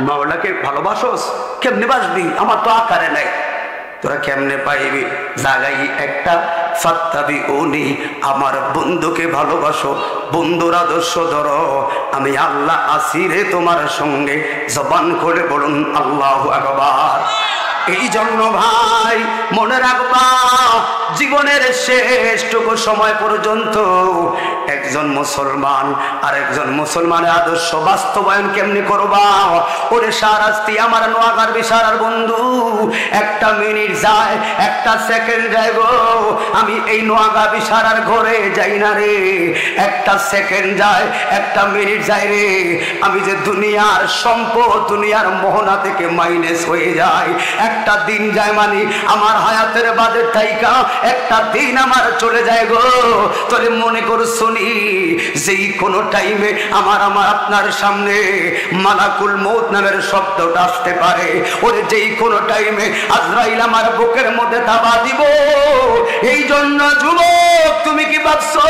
মাওলাকে ভালোবাসোস? কেমনে বাসবি? আমার তো আকারে নাই। তোরা কেমনে পাইবি? জাগাই একটা, ফাত্তাবিউনি, আমার বন্ধুকে ভালোবাসো, বন্ধুর আদর্শ ধরো, আমি আল্লাহ আছি রে তোমার সঙ্গে। জবান খুলে বলুন আল্লাহু আকবার। এই জন্য ভাই মনে রাখবা, জীবনের শেষটুকু সময় পর্যন্ত একজন মুসলমান আর একজন মুসলমানের আদর্শ বাস্তবায়ন কেমনি করবা? ওরে সারাস্তি আমার নোয়াগার বিশারার বন্ধু, একটা মিনিট যায়, একটা সেকেন্ড যায় গো, আমি এই নোয়াগা বিশারার ঘরে যাই না রে। একটা সেকেন্ড যায়, একটা মিনিট যায় রে, আমি যে দুনিয়ার সম্পদ, দুনিয়ার মোহনা থেকে মাইনাস হয়ে যায়। একটা দিন যায় মানে আমার হায়াতের বাজেট থাইকা একটা দিন আমার চলে যায় গো। তোরে মনে করো শুনি, যেই কোনো টাইমে আমার আপনার সামনে মালাকুল মউত নামের শব্দটা আসতে পারে। ওরে যেই কোনো টাইমে আজরাইল আমার বুকের মধ্যে থাবা দিব। এই জন্য যুবক, তুমি কি ভাবছো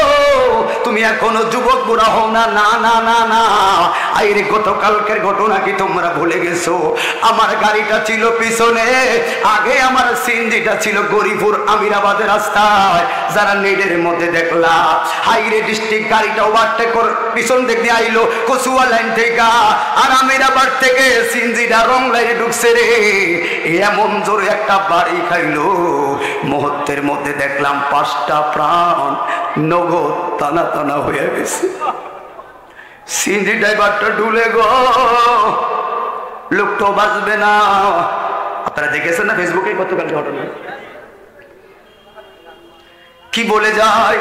তুমি এখনো যুবক বুড়া হও না? না না না না, আইরে গতকালকের ঘটনা কি তোমরা ভুলে গেছো? আমার গাড়িটা ছিল পিছনে, আগে আমার সিএনজিটা ছিল গরিপুর আমিরাবাদের রাস্তায়। যারা নেটের মধ্যে দেখলা, হাইরে ডিস্ট্রিক্ট গাড়িটা ওভারটেক করে পিছন থেকে আইলো কচুয়া লাইন থেকে, আর আমিরাবাদ থেকে সিএনজিটা রং লাইনে ঢুকছে রে। এমন জোরে একটা বাড়ি খাইলো, মুহূর্তের মধ্যে দেখলাম 5টা প্রাণ নগদ টানা টানা হয়ে গেছে। সিএনজি ড্রাইভারটা ডুলে গো, লোকটাও বাঁচবে না। আপনারা দেখেছেন না ফেসবুকে গতকাল ঘটনা কি বলে যায়?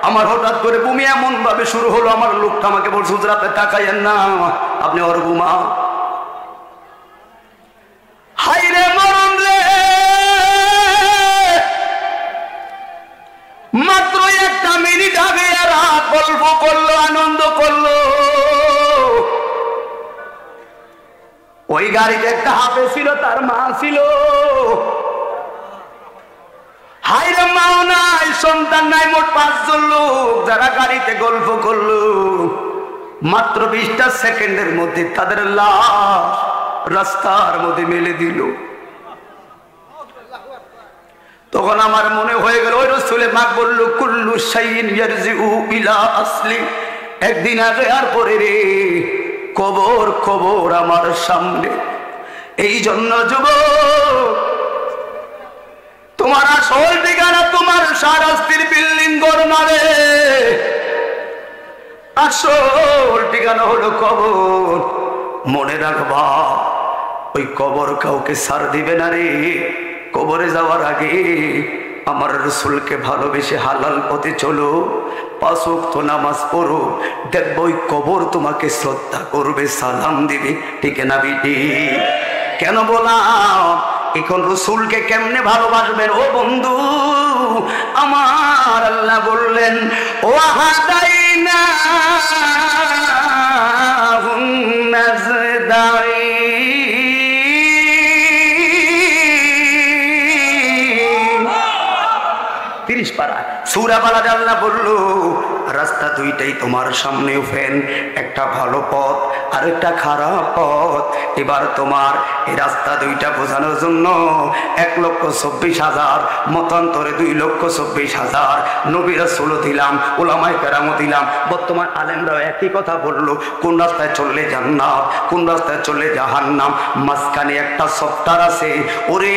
আমার হঠাৎ করে বমি এমন ভাবে শুরু হলো, আমার লোকটা আমাকে বলছে হুজুর আপনি তাকাইয়েন না, আপনি ওর ঘুমা। হাই রে মরণ রে, মাত্র একটা মিনিট আগে এরা গল্প করলো, আনন্দ করলো। ওই গাড়িতে একটা হাতে ছিল, তার মা ছিল। হাইরে মাও নাই, সন্তান নাই, মোট 5 জন লোক যারা গাড়িতে গল্প করলো। মাত্র 20টা সেকেন্ডের মধ্যে তাদের লাশ রাস্তার মধ্যে মেলে দিল। তখন আমার মনে হয়ে গেল, ওই রাসূলে পাক বলল কুল্লু শাইইন ইয়ারজিউ ইলা আসলি, একদিন আগে আর পরে রে কবর কবর আমার সামনে। এই জন্য যুবক, তোমার আসল ঠিকানা তোমার সারাস্তির বিল্ডিং ঘর না রে, আসল ঠিকানা হলো কবর। মনে রাখবা, ওই কবর কাউকে ছাড় দিবে না রে। কবরে যাওয়ার আগে আমার রাসূলকে ভালোবেসে হালাল পথে চলো, 5 ওয়াক্ত নামাজ পড়ো, দেখবো ওই কবর তোমাকে শ্রদ্ধা করবে, সালাম দিবে। ঠিক না বিটি? কেন বললাম? এখন রাসূলকে কেমনে ভালোবাসবেন ও বন্ধু আমার? আল্লাহ বললেন ওয়াহাদাইনা নাজদাই, সূরা বালাদে আল্লাহ বলল রাস্তা দুইটাই তোমার সামনে ওপেন, একটা ভালো পথ আর একটা খারাপ পথ। এবার তোমার এই রাস্তা দুইটা বোঝানোর জন্য 1,24,000, মতান্তরে 2,24,000 নবী রাসূল দিলাম, উলামায়ে কেরাম দিলাম, বর্তমান আলেমরাও একই কথা বললো। কোন রাস্তায় চললে জান্নাত, কোন রাস্তায় চললে জাহান্নাম, মাঝখানে একটা সফটওয়্যার আছে। ওরে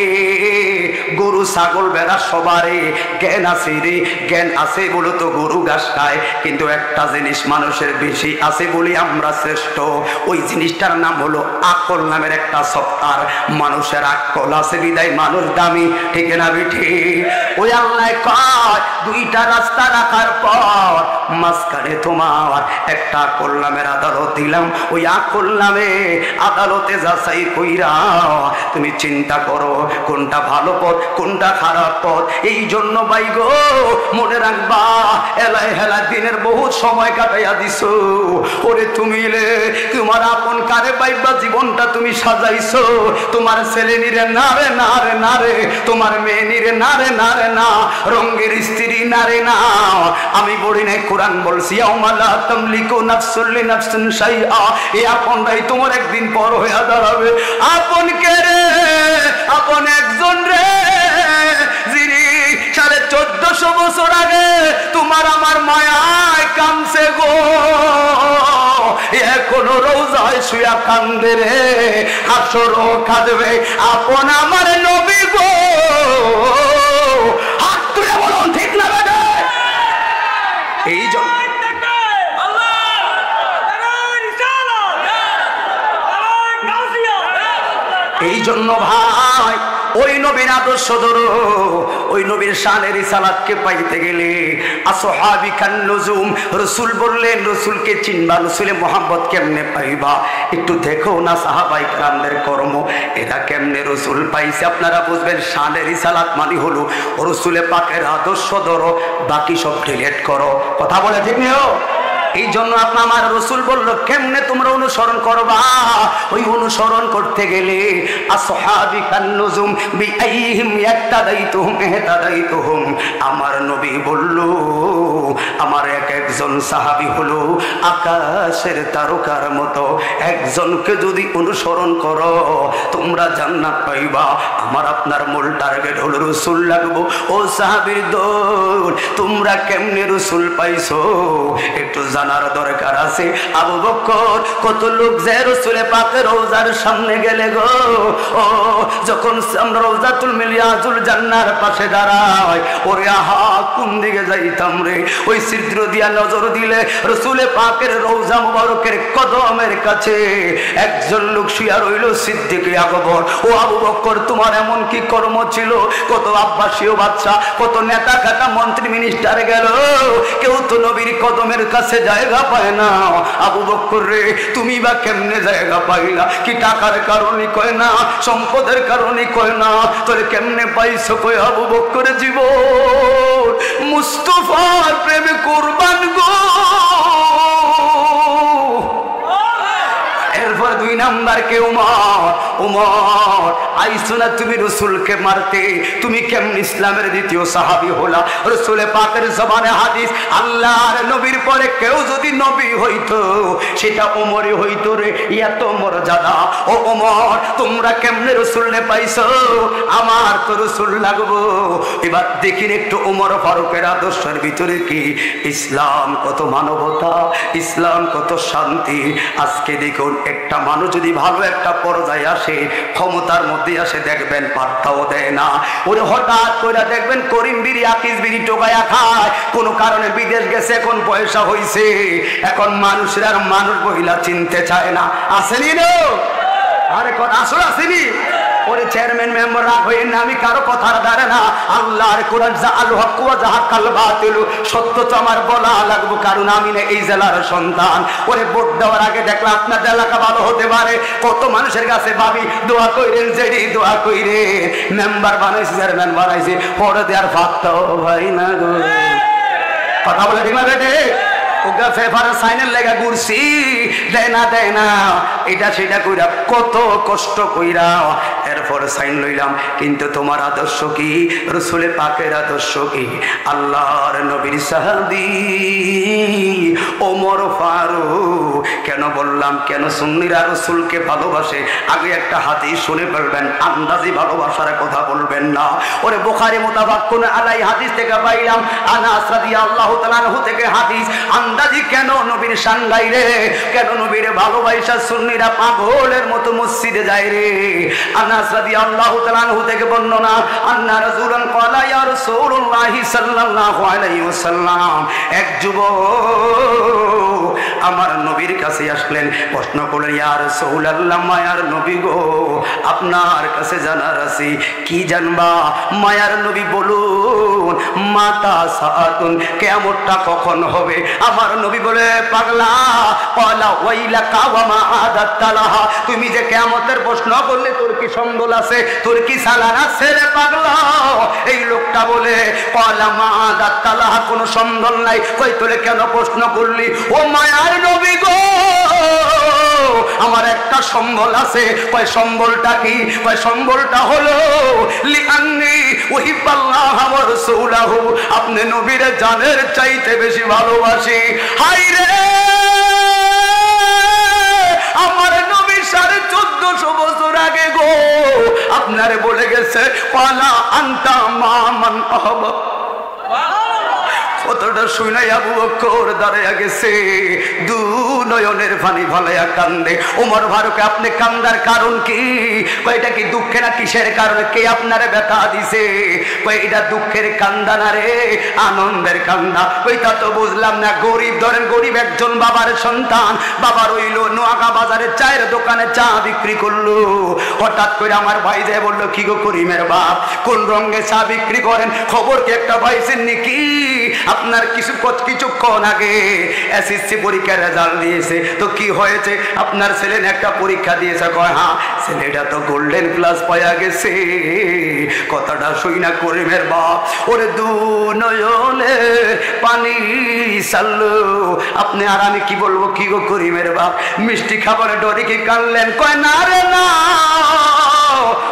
গরু ছাগল বেড়া সবারে জ্ঞান আছে রে, জ্ঞান আছে বলে তো গরু ঘাস খায়, কিন্তু একটা জিনিস মানুষের বেশি আছে বলে আমরা শ্রেষ্ঠ। ওই জিনিসটার নাম হলো আকল নামের একটা সফটওয়্যার। মানুষের আকল আছে বিদায় মানুষ দামি। ঠিক না বিঠি? ওই আল্লাহ কয় দুইটা রাস্তা রাখার পর মাঝখানে তোমার একটা আকল নামের আদালত দিলাম। ওই আকল নামে আদালতে যাচাই কইরা তুমি চিন্তা করো কোনটা ভালো পথ, কোনটা খারাপ পথ। এই জন্য ভাই গো মনে রাখবা, এলাই হেলা দিনের বহুত সময় কাটাইয়া দিছো। ওরে তুমি তোমার আপন কারে পাইবা জীবনটা তুমি সাজাইছো। তোমার ছেলে নিরে না রে না রে না রে, তোমার মেয়ে নিরে না রে না রে না, রঙ্গের স্ত্রী না রে না। আমি বলি নাই কোরআন কোরআন বলছি ইয়াউমা লা তামলিকু নাফসুন লিনাফসিন শাইআ, এই আপনটাই তোমার একদিন পর হয়ে দাঁড়াবে। আপন কে রে? আপন একজন রে, যিনি 1450 বছর আগে তোমার আমার মায়ায় কামছে গো, এখনো রোজায় শুয়া কান্দে রে, হাসরও কাঁদবে। আপন আমার নবী গো, হাত তুলে বলুন ঠিক না বেটা? এই জন্য ভাই ওই নবীর আদর্শ ধরো, ওই নবীর শানের রিসালাতকে পাইতে গেলে আসহাবি কান নুজুম, রাসূল বললেন রাসূলকে চিনবা, রাসূলের মোহাম্মত কেমনে পাইবা? একটু দেখো না সাহাবায়ে কেরামদের কর্ম, এরা কেমনে রাসূল পাইছে। আপনারা বুঝবেন শানের রিসালাত মানে হলো রাসূলের পাকের আদর্শ ধরো, বাকি সব ডিলিট করো। কথা বলে ঠিক নিও। এই জন্য আপনার আমার রাসূল বলল কেমনে তোমরা অনুসরণ করবা? ওই অনুসরণ করতে গেলে আসহাবি কান নুজুম বিআইহিম ইয়াক্তাদাইতুহুম ইহতাদাইতুহুম, আমার নবী বলল আমার এক একজন সাহাবী হলো আকাশের তারকার মতো, একজনকে যদি অনুসরণ করো তোমরা জান্নাত পাইবা। আমার আপনার মূল টার্গেট হলো রাসূল লাগবো। ও সাহাবীর দল, তোমরা কেমনে রাসূল পাইছো একটু জানার দরকার আছে। আবু বকর কত লোক যে রাসূলের পাকের রওজার সামনে গেলে গো, ও যখন আমরা রওজাতুল মিলিয়াতুল জান্নার পাশে দাঁড়াই, ওরে আহা কোন দিকে যাইতাম রে, ওই ছিদ্র দিয়া নজর দিলে রাসূলের পাকের রওজা মুবারকের কদমের কাছে একজন লোক শুয়া রইল, সিদ্দিকে আকবর। ও আবু বকর তোমার এমন কি কর্ম ছিল? কত আব্বাসীয় বাদশা, কত নেতা খাতা মন্ত্রী মিনিস্টার গেল, কেউ তো নবীর কদমের কাছে জায়গা পায় না। আবু বকর রে তুমি বা কেমনে জায়গা পাইলা? কি টাকার কারণে কয় না, সম্পদের কারণে কয় না, তোরে কেমনে পাইছো কয়? আবু বকর জীবন মুস্তাফার প্রেমে কুরবান গো। এরপর 2 নাম্বার কে উমর। উমর আইসো না তুমি রাসূলকে মারতে, তুমি কেমন ইসলামের দ্বিতীয় সাহাবী হলা? রাসূলের পাকের জবানে হাদিস, আল্লাহর নবীর পরে কেউ যদি নবী হইতো সেটা ওমরই হইতো রে, এত মর্যাদা। ও ওমর তোমরা কেমনে রাসূলকে পাইছো? আমার তো রাসূল লাগবো। এবার দেখিন একটু ওমর ফারুকের আদর্শের ভিতরে কি ইসলাম কত মানবতা, ইসলাম কত শান্তি। আজকে দেখুন একটা মানুষ যদি ভালো একটা পর্যায়ে আসে, ক্ষমতার মধ্যে আসে, দেখবেন পাত্তাও দেয় না। ওরে হঠাৎ করে দেখবেন করিম বিড়ি আকিস বিড়ি টোকায়া খায়, কোনো কারণে বিদেশ গেছে, এখন পয়সা হইছে, এখন মানুষের আর মানুষ মহিলা চিনতে চায় না। আসেনি নো? আরে আসলে আসেনি? ওরে চেয়ারম্যান মেম্বার রাগ হইেন না, আমি কারো কথার দ্বারা না। আল্লাহর কোরআন যা আল হক ওয়া যাহাকাল বাতিল, সত্য তো আমার বলা লাগবে, কারণ আমি না এই জেলার সন্তান। ওরে ভোট দেওয়ার আগে দেখলাম আপনার এলাকা ভালো হতে পারে, কত মানুষের কাছে ভাবি দোয়া কইরেন, যেডি দোয়া কইরেন, মেম্বার বানাইছে, চেয়ারম্যান বানাইছে, পরে দেওয়ার ভাবতো ভাই না গো। কথা বলে ঠিক না বেটে? ওগা ফেভারে সাইনের লেগা ঘুরছি, দেয় না এটা সেটা কইরা কত কষ্ট কইরা এরপর সাইন লইলাম। কিন্তু তোমার আদর্শ কি? রাসূলের পাকের আদর্শ কি? আল্লাহর নবীর সাহাবী ওমর ফারুক। কেন বললাম, কেন সুন্নিরা রাসূলকে ভালোবাসে? আগে একটা হাদিস শুনে বলবেন, আন্দাজি ভালোবাসার কথা বলবেন না। ওরে বুখারী মুতাফাক্কুন আলাই হাদিস থেকে পাইলাম, আনাস রাদিয়াল্লাহু তাআলা আনহু থেকে হাদিস। আন্দাজি কেন নবীর শান গাই রে, কেন নবীর ভালোবাসা সুন্নিরা পাগলের মতো মসজিদে যায় রে। আনাস রাদিয়াল্লাহু তাআলা আনহু থেকে বর্ণনা, আন্না রাসূলুন ক্বালা ইয়া রাসূলুল্লাহ সাল্লাল্লাহু আলাইহি ওয়াসাল্লাম, এক যুবক আমার নবীর কাছে আসলেন, প্রশ্ন করলেন, ইয়া রাসূলুল্লাহ, মায়ার নবী গো আপনার কাছে জানার আছে। কি জানবা? মায়ার নবী বলুন, মাতা সাআতুন, কিয়ামতটা কখন হবে? আমার নবী বলে, পাগলা, ক্বালা ওয়াইলাকা ওয়া মা আদাতালাহা, তুমি যে কিয়ামতের প্রশ্ন করলে তোর কি সম্বল আছে, তোর কি সালান আছে রে পাগলা? এই লোকটা বলে, ক্বালা মা আদাতালাহা, কোনো সম্বল নাই। কই তোরে কেন প্রশ্ন করলি? ও মায়ার নবী গো আমার একটা সম্বল আছে। কয় সম্বলটা কি? কয় সম্বলটা হলো লিআন্নি উহিব্বাল্লাহ ওয়া রাসূলাহু, আপনি নবীর জানের চাইতে বেশি ভালোবাসি। হায় রে আমার নবী 1450 বছর আগে গো আপনারে বলে গেছে পালা আনতা মামান আহবা। কতটা শুনাই আবু বকর দাঁড়াইয়া গেছে, দু নয়নের পানি ভালাইয়া কান্দে। ওমর ফারুক আপনি কান্দার কারণ কি? কয়টা কি দুঃখে না কিসের কারণে? কে আপনারে ব্যথা দিছে? কই এটা দুঃখের কান্দা না রে, আনন্দের কান্দা। ওইটা তো বুঝলাম না। গরিব, ধরেন গরিব একজন বাবার সন্তান, বাবার হইল নোয়াগা বাজারে চায়ের দোকানে চা বিক্রি করলো। হঠাৎ করে আমার ভাই যায় বললো, কি গো করিমের বাপ, কোন রঙে চা বিক্রি করেন? খবর কি একটা পাইছেন নাকি? আপনার কিছুক্ষণ আগে এসএসসি পরীক্ষার রেজাল্ট দিয়েছে। তো কি হয়েছে? আপনার ছেলে একটা পরীক্ষা দিয়েছে। কয় হ্যাঁ, ছেলেটা তো গোল্ডেন প্লাস পাওয়া গেছে। কথাটা শুই না করিমের বাপ ওরে দু নয়নে পানি চাললো। আপনি আর আমি কি বলবো? কি গো করিমের বাপ, মিষ্টি খাবারে ডরে কি কানলেন? কয় না রে না,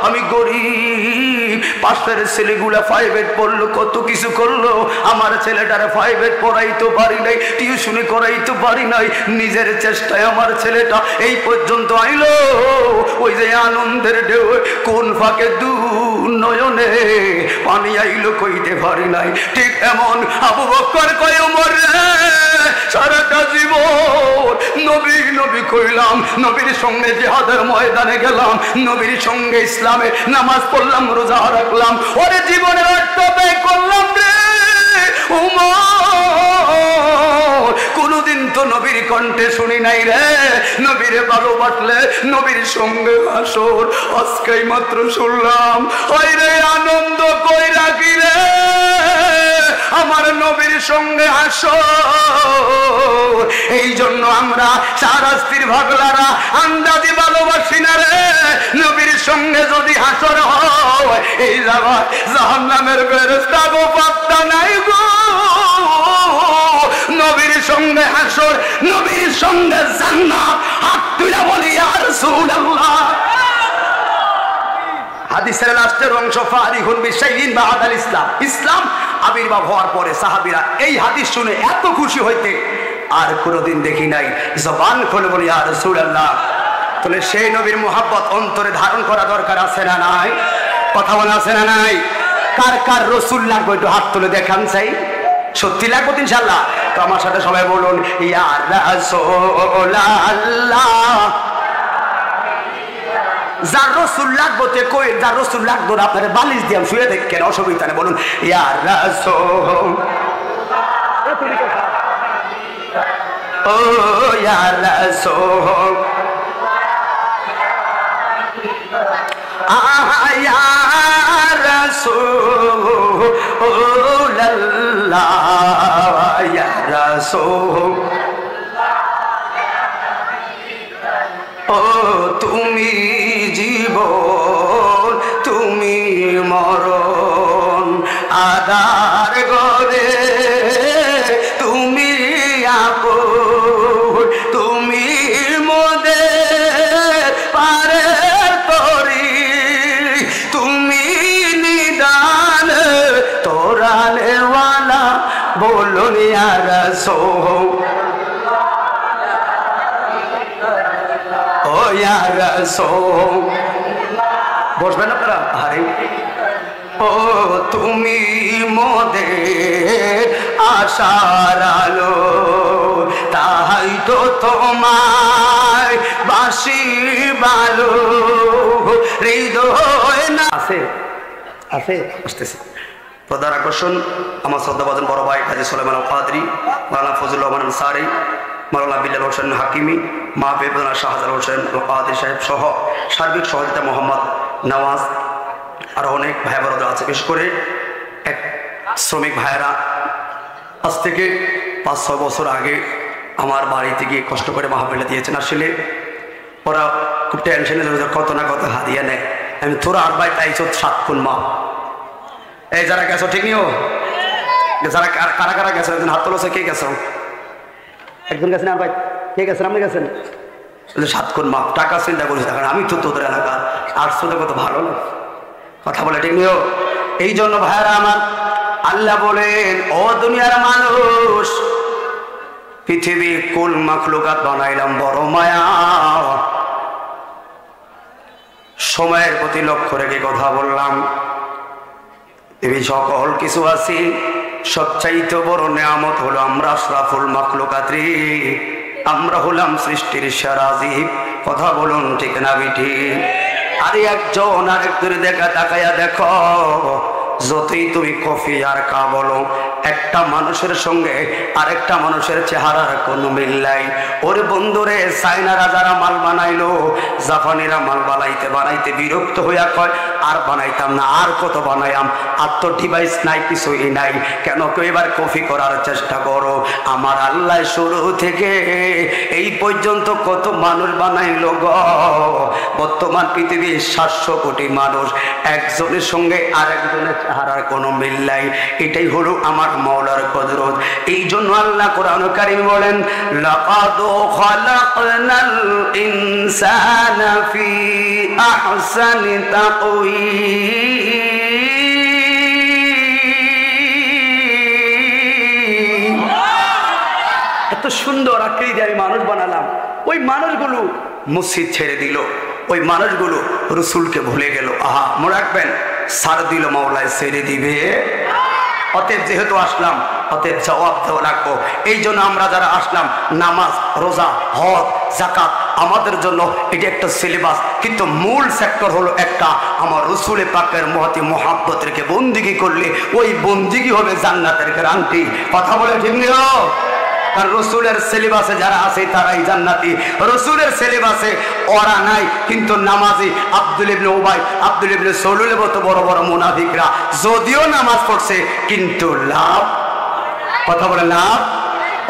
আমি গরিব, পাশের ছেলেগুলা 5 পড়লো, কত কিছু করলো, আমার ছেলেটারে 5 পড়াইতে পারি নাই, টিউশনি করাইতে পারি নাই। নিজের চেষ্টায় আমার ছেলেটা এই পর্যন্ত আইলো। ওই যে আনন্দের ঢেউ কোন ফাঁকে দু নয়নে পানি আইলো কইতে পারি নাই। ঠিক এমন আবু বকর কয় ওমর রে, সারাটা জীবন নবী নবী কইলাম, নবীর সঙ্গে জিহাদের ময়দানে গেলাম, নবীর সঙ্গে ইসলামে নামাজ পড়লাম, রোজা রাখলাম, ওরে জীবনের অর্থ ব্যয় করলাম রে উমর। কোনদিন তো নবীর কণ্ঠে শুনি নাই রে নবীরে ভালোবাসলে নবীর সঙ্গে হাসর। আজকেই মাত্র শুনলাম। ওই রে আনন্দ কই রাখি রে আমার নবীর সঙ্গে হাসর। এই জন্য আমরা চারাস্তির ভাগলারা আন্দাজি ভালোবাসি না রে। নবীর সঙ্গে যদি হাসর হয় এই জায়গায় জাহান্নামের ফেরেশতা গো পাত্তা নাই গো। নবীর সঙ্গে হাসর, নবীর সঙ্গে জান্নাত। হাত তুলে বলি ইয়া রাসূলুল্লাহ। হাদিসের লাস্টের অংশ ফারিহুন বিশাইইন বাদাল ইসলাম, ইসলাম আবির্ভাব হওয়ার পরে সাহাবীরা এই হাদিস শুনে এত খুশি হইতে আর কোনোদিন দেখি নাই। জবান খুলে বলি ইয়া রাসূলুল্লাহ। তাহলে সেই নবীর মোহাব্বত অন্তরে ধারণ করা দরকার আছে না নাই? কথা বলা আছে না নাই? কার কার রসুল লাগবে একটু হাত তুলে দেখান চাই। সত্যি লাগবে তো ইনশাআল্লাহ। তো আমার সাথে সবাই বলুন ইয়া রাসূলুল্লাহ। যার রসুল লাগবো তে কই, যার রসুল লাগবো না আপনারা বালিশ দিয়ে শুয়ে দেখেন, অসুবিধা নেই। বলুন ইয়া রাসূল, ও ইয়া রাসূল, ইয়া রাসূলুল্লাহ, ইয়া রাসূল। ও তুমি জীবন, তুমি মরণ, আদার গরে তুমি আপন, তুমি মোদের পারের তরি, তুমি নিদান তোরালেওয়ালা। বলুন ইয়া রাসূল, ও ইয়া রাসূল। বসবেন আপনারা? আরে ও তুমি মোদের আশার আলো, তাই তো তোমায় বাসি ভালো হৃদয় না আছে আছে আসতেছে। প্রধান আকর্ষণ আমার শ্রদ্ধাভাজন বড় ভাই হাজী সুলাইমান আল কাদরি, মাওলানা ফজলুর রহমান আনসারী, মাওলানা বিল্লাল হোসেন হাকিমি, মাহফিজ শাহজালাল হোসেন আল কাদরি সাহেব সহ সার্বিক সহযোগিতা মোহাম্মদ নওয়াজ, আরও অনেক ভাই বোনেরা আছে। বিশেষ করে এক শ্রমিক ভাইয়েরা আজ থেকে 5-6 বছর আগে আমার বাড়িতে গিয়ে কষ্ট করে মাহফিলে দিয়েছেন। আসলে ওরা খুব টেনশনে কত না কত হাদিয়া নেয়। আমি তোরা 8 ভাই তাইছ 7 কোন মা। এই যারা গেছো ঠিক নিও, যারা কারা কারা গেছো একজন হাত তোলো। কে গেছো? একজন গেছেন আর ভাই, কে গেছেন? আপনি গেছেন? 7 গুণ মাপ, টাকা চিন্তা করিস না, আমি তো তোদের এলাকার, আর তো কত ভালো না, কথা বলে ঠিক নিও। এই জন্য ভাইরা আমার, আল্লাহ বলেন ও দুনিয়ার মানুষ, পৃথিবী কুল মাখলুকাত বানাইলাম বড় মায়া। সময়ের প্রতি লক্ষ্য রেখে কথা বললাম। পৃথিবী সকল কিছু আছে, সবচাইতে বড় নেয়ামত হলো আমরা আশরাফুল মাখলুকাত রে, আমরা হলাম সৃষ্টির সেরা জীব। কথা বলুন ঠিক না বিঠি? আরে একজন আরেকজনে দেখা তাকায়া দেখো, যতই তুমি কফি আর কা বলো, একটা মানুষের সঙ্গে আরেকটা মানুষের চেহারার কোনো মিল নাই। ওরে বন্ধুরে, চাইনারা যারা মাল বানাইলো, জাপানিরা মাল বানাইতে বিরক্ত হইয়া কয় আর বানাইতাম না, আর কত বানাইয়াম, আর তো ডিভাইস নাই, কিছুই নাই, কেন কেউ এবার কফি করার চেষ্টা করো। আমার আল্লাহ শুরু থেকে এই পর্যন্ত কত মানুষ বানাইলো গো। বর্তমান পৃথিবীর 700 কোটি মানুষ, একজনের সঙ্গে আরেকজনের চেহারার কোনো মিল নাই। এটাই হলো আমার মাওলার কুদরত। এই জন্য আল্লাহ কোরআন কারীম বলেন, লাকাদ খালাকনাল ইনসানা ফি আহসানি তাকওয়িম। এত সুন্দর আকৃতি আমি মানুষ বানালাম, ওই মানুষগুলো মসজিদ ছেড়ে দিল, ওই মানুষগুলো রসুলকে ভুলে গেল। আহা, মনে রাখবেন, সার দিল মাওলায় ছেড়ে দিবে। অতএব যেহেতু আসলাম, অতএব জবাব দেওয়া রাখবো। এই জন্য আমরা যারা আসলাম, নামাজ, রোজা, হজ, যাকাত আমাদের জন্য এটি একটা সিলেবাস, কিন্তু মূল সেক্টর হলো একটা, আমার রসুলে পাকের মহতি মোহাব্বতকে বন্দিগি করলে ওই বন্দিগি হবে জান্নাতের গ্যারান্টি। কথা বলে ঠিক নেই? কারণ রসুলের সিলেবাসে যারা আছে তারাই জান্নাতি, রসুলের সিলেবাসে ওরা নাই। কিন্তু নামাজি আব্দুল ইবনে উবাই, আব্দুল ইবনে সলুলের মতো বড় বড় মুনাফিকরা যদিও নামাজ পড়ছে, কিন্তু লাভ, কথা বলে লাভ।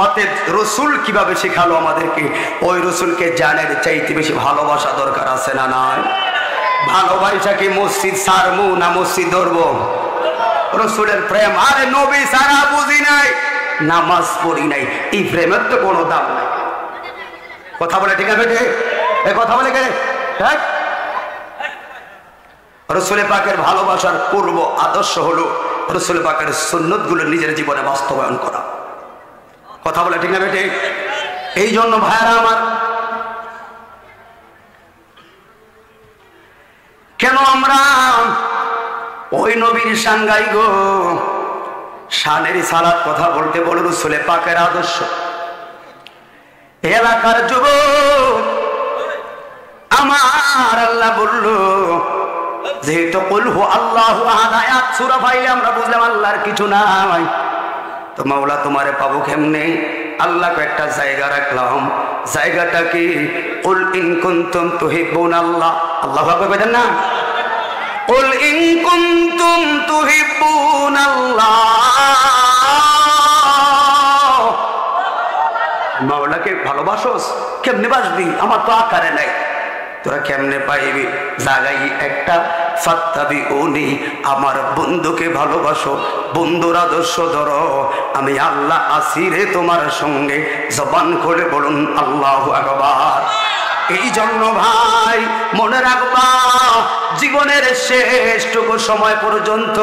অতএব রসুল কিভাবে শেখালো আমাদেরকে, ওই রসুলকে জানের চাইতে বেশি ভালোবাসা দরকার আছে না নাই? ভালোবাসা কি মসজিদ সারমু না মসজিদ ধরবো? রসুলের প্রেম, আরে নবী সারা বুঝি নাই, নামাজ পড়ি নাই, এই প্রেমের তো কোনো দাম নাই। কথা বলে ঠিক আছে? এ কথা বলে গেলে রসুল পাকের ভালোবাসার পূর্ব আদর্শ হলো রসুল পাকের সুন্নত গুলো নিজের জীবনে বাস্তবায়ন করা। কথা বলে ঠিক না বেটে? এই জন্য ভাইরা আমার, কেন আমরা ওই নবীর শান গাই গো? শানের সালাত কথা বলতে বলে রসুল পাকের আদর্শ। এলাকার যুবক আমার আল্লাহ বলল, যেহেতু কুল হু আল্লাহু আহাদ আয়াত সূরা পাইলে আমরা বুঝলাম আল্লাহর কিছু নাই, তো মাওলা তোমারে পাবো কেমনে? আল্লাহকে একটা জায়গা রাখলাম, জায়গাটা কি? কুল ইন কুনতুম তুহিব্বুনাল্লাহ, আল্লাহু আকবার বলেন না? কুল ইন কুনতুম তুহিব্বুনাল্লাহ, মাওলাকে ভালোবাসোস? কেমনে বাসবি? আমার তো আকারে নাই, তোরা কেমনে পাইবি? জায়গায় একটা, ফাত্তাবিউনি, আমার বন্ধুকে ভালোবাসো, বন্ধুর আদর্শ ধরো, আমি আল্লাহ আছি রে তোমার সঙ্গে। জবান খুলে বলুন আল্লাহু আকবার। এই জন্য ভাই মনে রাখবা, জীবনের শেষটুকু সময় পর্যন্ত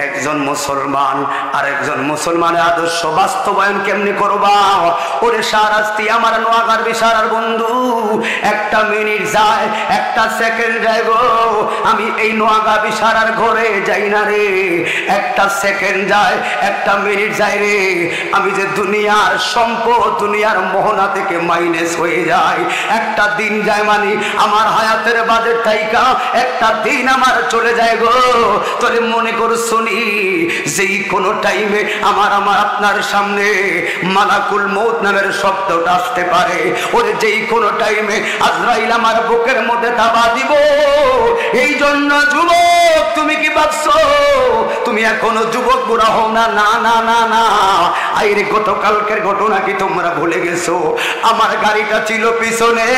একজন মুসলমান আর একজন মুসলমানের আদর্শ বাস্তবায়ন কেমনি করবা? ওরে সারাস্তি আমার নোয়াগার বিশারার বন্ধু, একটা মিনিট যায়, একটা সেকেন্ড যায় গো, আমি এই নোয়াগা বিশারার ঘরে যাই না রে। একটা সেকেন্ড যায়, একটা মিনিট যায় রে, আমি যে দুনিয়ার সম্পদ, দুনিয়ার মোহনা থেকে মাইনাস হয়ে যায়। একটা দিন যায় মানে আমার হায়াতের বাজেট থাইকা একটা দিন আমার চলে যায় গো। তোরে মনে করো শুনি, যেই কোনো টাইমে আমার আপনার সামনে মালাকুল মউত নামের শব্দটা আসতে পারে। ওরে যেই কোনো টাইমে আজরাইল আমার বুকের মধ্যে থাবা দিব। এই জন্য যুবক তুমি কি ভাবছো তুমি এখনো যুবক বুড়া হও না? না না না না, আইরে গতকালকের ঘটনা কি তোমরা ভুলে গেছো? আমার গাড়িটা ছিল পিছনে,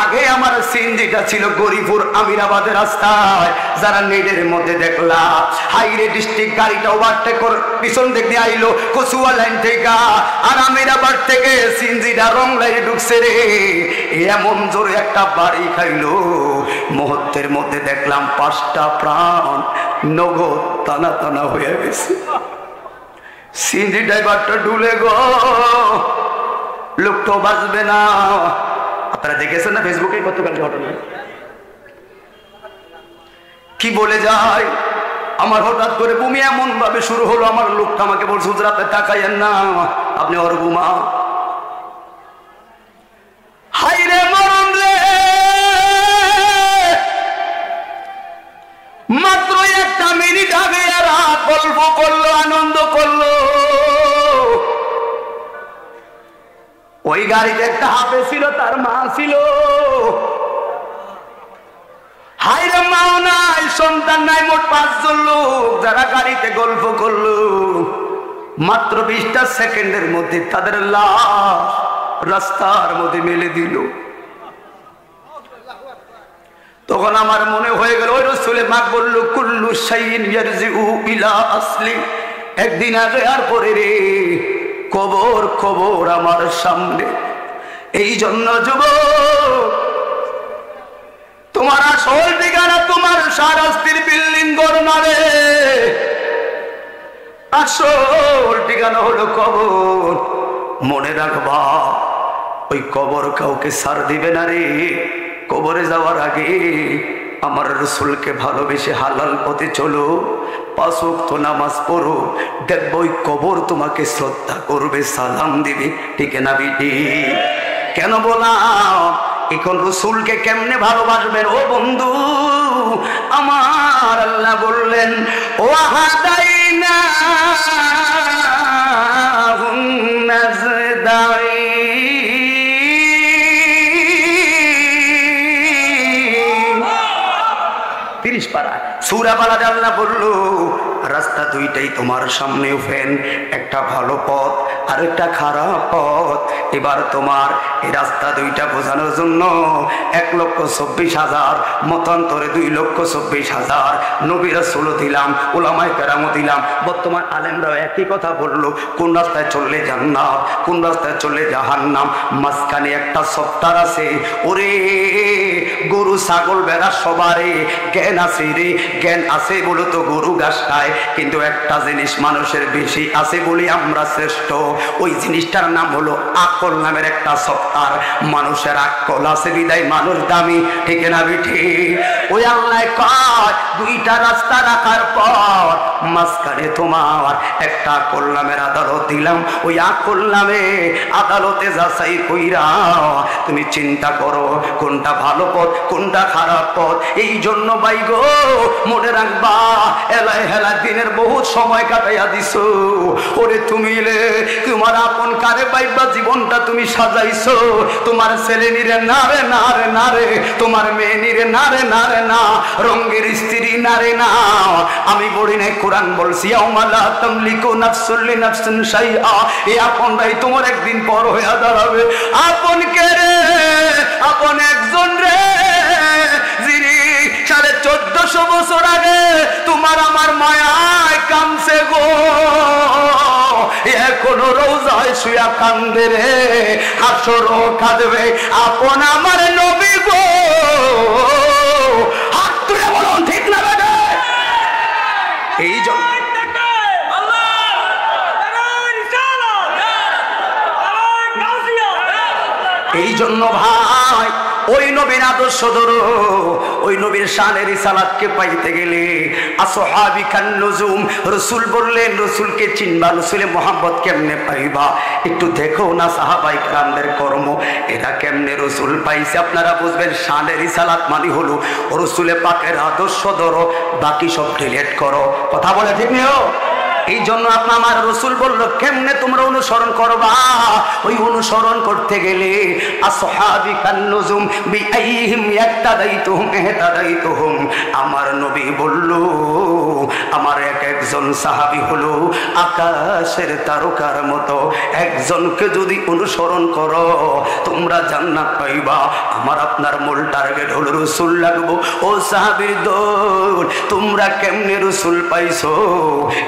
আগে আমার সিএনজিটা ছিল গরিপুর আমিরাবাদের রাস্তায়, যারা নেটের মধ্যে দেখলা হাইরে ডিস্ট্রিক্ট গাড়িটা ওভারটেক করে পিছন থেকে আইলো কচুয়া লাইন থেকে, আর আমিরাবাদ থেকে সিএনজিটা রং লাইনে ঢুকছে রে। এমন জোরে একটা বাড়ি খাইলো, মুহূর্তের মধ্যে দেখলাম 5টা প্রাণ নগদ টানা টানা হয়ে গেছে। সিএনজি ড্রাইভারটা ডুলে গো, লোকটা বাঁচবে না। আপনারা দেখেছেন না ফেসবুকে গতকাল ঘটনা কি বলে যায়? আমার হঠাৎ করে বমি এমন ভাবে শুরু হলো, আমার লোকটা আমাকে বলছে হুজুর আপনি তাকাইয়েন না, আপনি ওর ঘুমা। হাই রে মরণ রে, মাত্র 1 মিনিট আগে এরা গল্প করলো, আনন্দ করলো। ওই গাড়িতে একটা হাফে ছিল, তার মা ছিল। হাইরে মাও নাই, সন্তান নাই, মোট 5 জন লোক যারা গাড়িতে গল্প করলো। মাত্র 20টা সেকেন্ডের মধ্যে তাদের লাশ রাস্তার মধ্যে মেলে দিল। তখন আমার মনে হয়ে গেল, ওই রাসূল পাক বলল কুল্লু শাইইন ইয়ারজিউ ইলা আসলি, একদিন আগে আর পরে রে কবর কবর আমার সামনে। এই জন্য যুবক, তোমার আসল ঠিকানা তোমার শাহরাস্তির বিল্ডিং ঘর না রে, আসল ঠিকানা হলো কবর। মনে রাখবা, ওই কবর কাউকে ছাড় দিবে না রে। কবরে যাওয়ার আগে আমার রাসূলকে ভালোবেসে হালাল পথে চলো, 5 ওয়াক্ত নামাজ পড়ো, দেখবো ওই কবর তোমাকে শ্রদ্ধা করবে, সালাম দিবে। ঠিক না বিটি? কেন বললাম এখন রাসূলকে কেমনে ভালোবাসবেন? ও বন্ধু আমার, আল্লাহ বললেন ও হাদাইনা নাজদাই, সূরা বালাদে আল্লাহ বলল রাস্তা দুইটাই তোমার সামনে ওপেন, একটা ভালো পথ আর একটা খারাপ পথ। এবার তোমার এই রাস্তা দুইটা বোঝানোর জন্য 1,24,000, মতান্তরে 2,24,000 নবী রাসূল দিলাম, উলামায়ে কেরাম দিলাম, বর্তমান আলেমরাও একই কথা বললো, কোন রাস্তায় চললে জান্নাত, কোন রাস্তায় চললে জাহান্নাম। মাঝখানে একটা সফটওয়্যার আছে। ওরে গরু ছাগল বেড়া সবারে জ্ঞান আছে রে, জ্ঞান আছে বলে তো গরু ঘাস খায়, কিন্তু একটা জিনিস মানুষের বেশি আছে বলে আমরা শ্রেষ্ঠ। ওই জিনিসটার নাম হলো আকল নামের একটা সফটওয়্যার। মানুষের আকল আছে বিদায় মানুষ দামি। ঠিক না বিঠি? ওই আল্লাহ কয় দুইটা রাস্তা রাখার পর মাঝখানে তোমার একটা আকল নামের আদালত দিলাম। ওই আকল নামে আদালতে যাচাই কইরা তুমি চিন্তা করো কোনটা ভালো পথ কোনটা খারাপ পথ। এই জন্য ভাই গো মনে রাখবা, এলাই হেলা দিনের বহুত সময় কাটাইয়া দিছো। ওরে তুমি তোমার আপন কারে পাইবা জীবনটা তুমি সাজাইছো। তোমার ছেলে নিরে না রে না রে না রে, তোমার মেয়ে নিরে না রে না রে না, রঙ্গের স্ত্রী না রে না। আমি বলি নাই কোরআন বলছি ইয়াউমালা তামলিকু নাফসুল লিনাফসিন শাইআ, এই আপনটাই তোমার একদিন পর হয়ে দাঁড়াবে। আপন কে রে? আপন একজন রে যিনি 1450 বছর আগে তোমার আমার মায়ায় কামছে গো, এখনো রোজায় শুয়া কান্দে রে, হাসরও কাঁদবে আপন আমার নবী গো। হাত তুলে বলুন ঠিক না বেটা? এই জন্য ভাই ওই নবীর আদর্শ ধরো। ওই নবীর শানের রিসালাতকে পাইতে গেলে আসহাবি কান নুজুম, রাসূল বললেন রাসূলকে চিনবা, রাসূলের মহব্বত কেমনে পাইবা? একটু দেখো না সাহাবায়ে কেরামদের কর্ম, এরা কেমনে রাসূল পাইছে। আপনারা বুঝবেন শানের রিসালাত মানে হলো রাসূলের পাকের আদর্শ ধরো, বাকি সব ডিলিট করো। কথা বলে ঠিক নিও। এই জন্য আপনার আমার রাসূল বলল কেমনে তোমরা অনুসরণ করবা। ওই অনুসরণ করতে গেলে আসহাবি কান্নুজুম বিআইহিম ইয়াক্তাদাইতুহুম ইহতাদাইতুহুম, আমার নবী বলল আমার এক একজন সাহাবী হলো আকাশের তারকার মতো, একজনকে যদি অনুসরণ করো তোমরা জান্নাত পাইবা। আমার আপনার মূল টার্গেট হলো রাসূল লাগবো। ও সাহাবীর দল, তোমরা কেমনে রাসূল পাইছো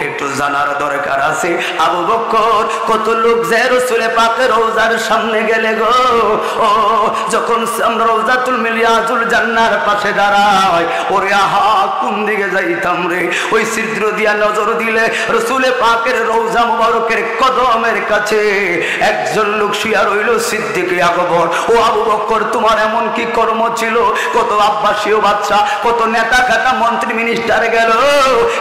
একটু জানার দরকার আছে। আবু বকর কত লোক যে রাসূলে পাকের রওজার সামনে গেলে গো, ও যখন আমরা রওজাতুল মিলিয়াতুল জান্নার পাশে দাঁড়াই, ওরে আহা কোন দিকে যাইতাম রে, ওই ছিদ্র দিয়া নজর দিলে রাসূলে পাকের রওজা মুবারকের কদমের কাছে একজন লোক শুয়া রইল, সিদ্দিকে আকবর। ও আবু বকর, তোমার এমন কি কর্ম ছিল? কত আব্বাসীয় বাদশা, কত নেতা খাতা মন্ত্রী মিনিস্টার গেল,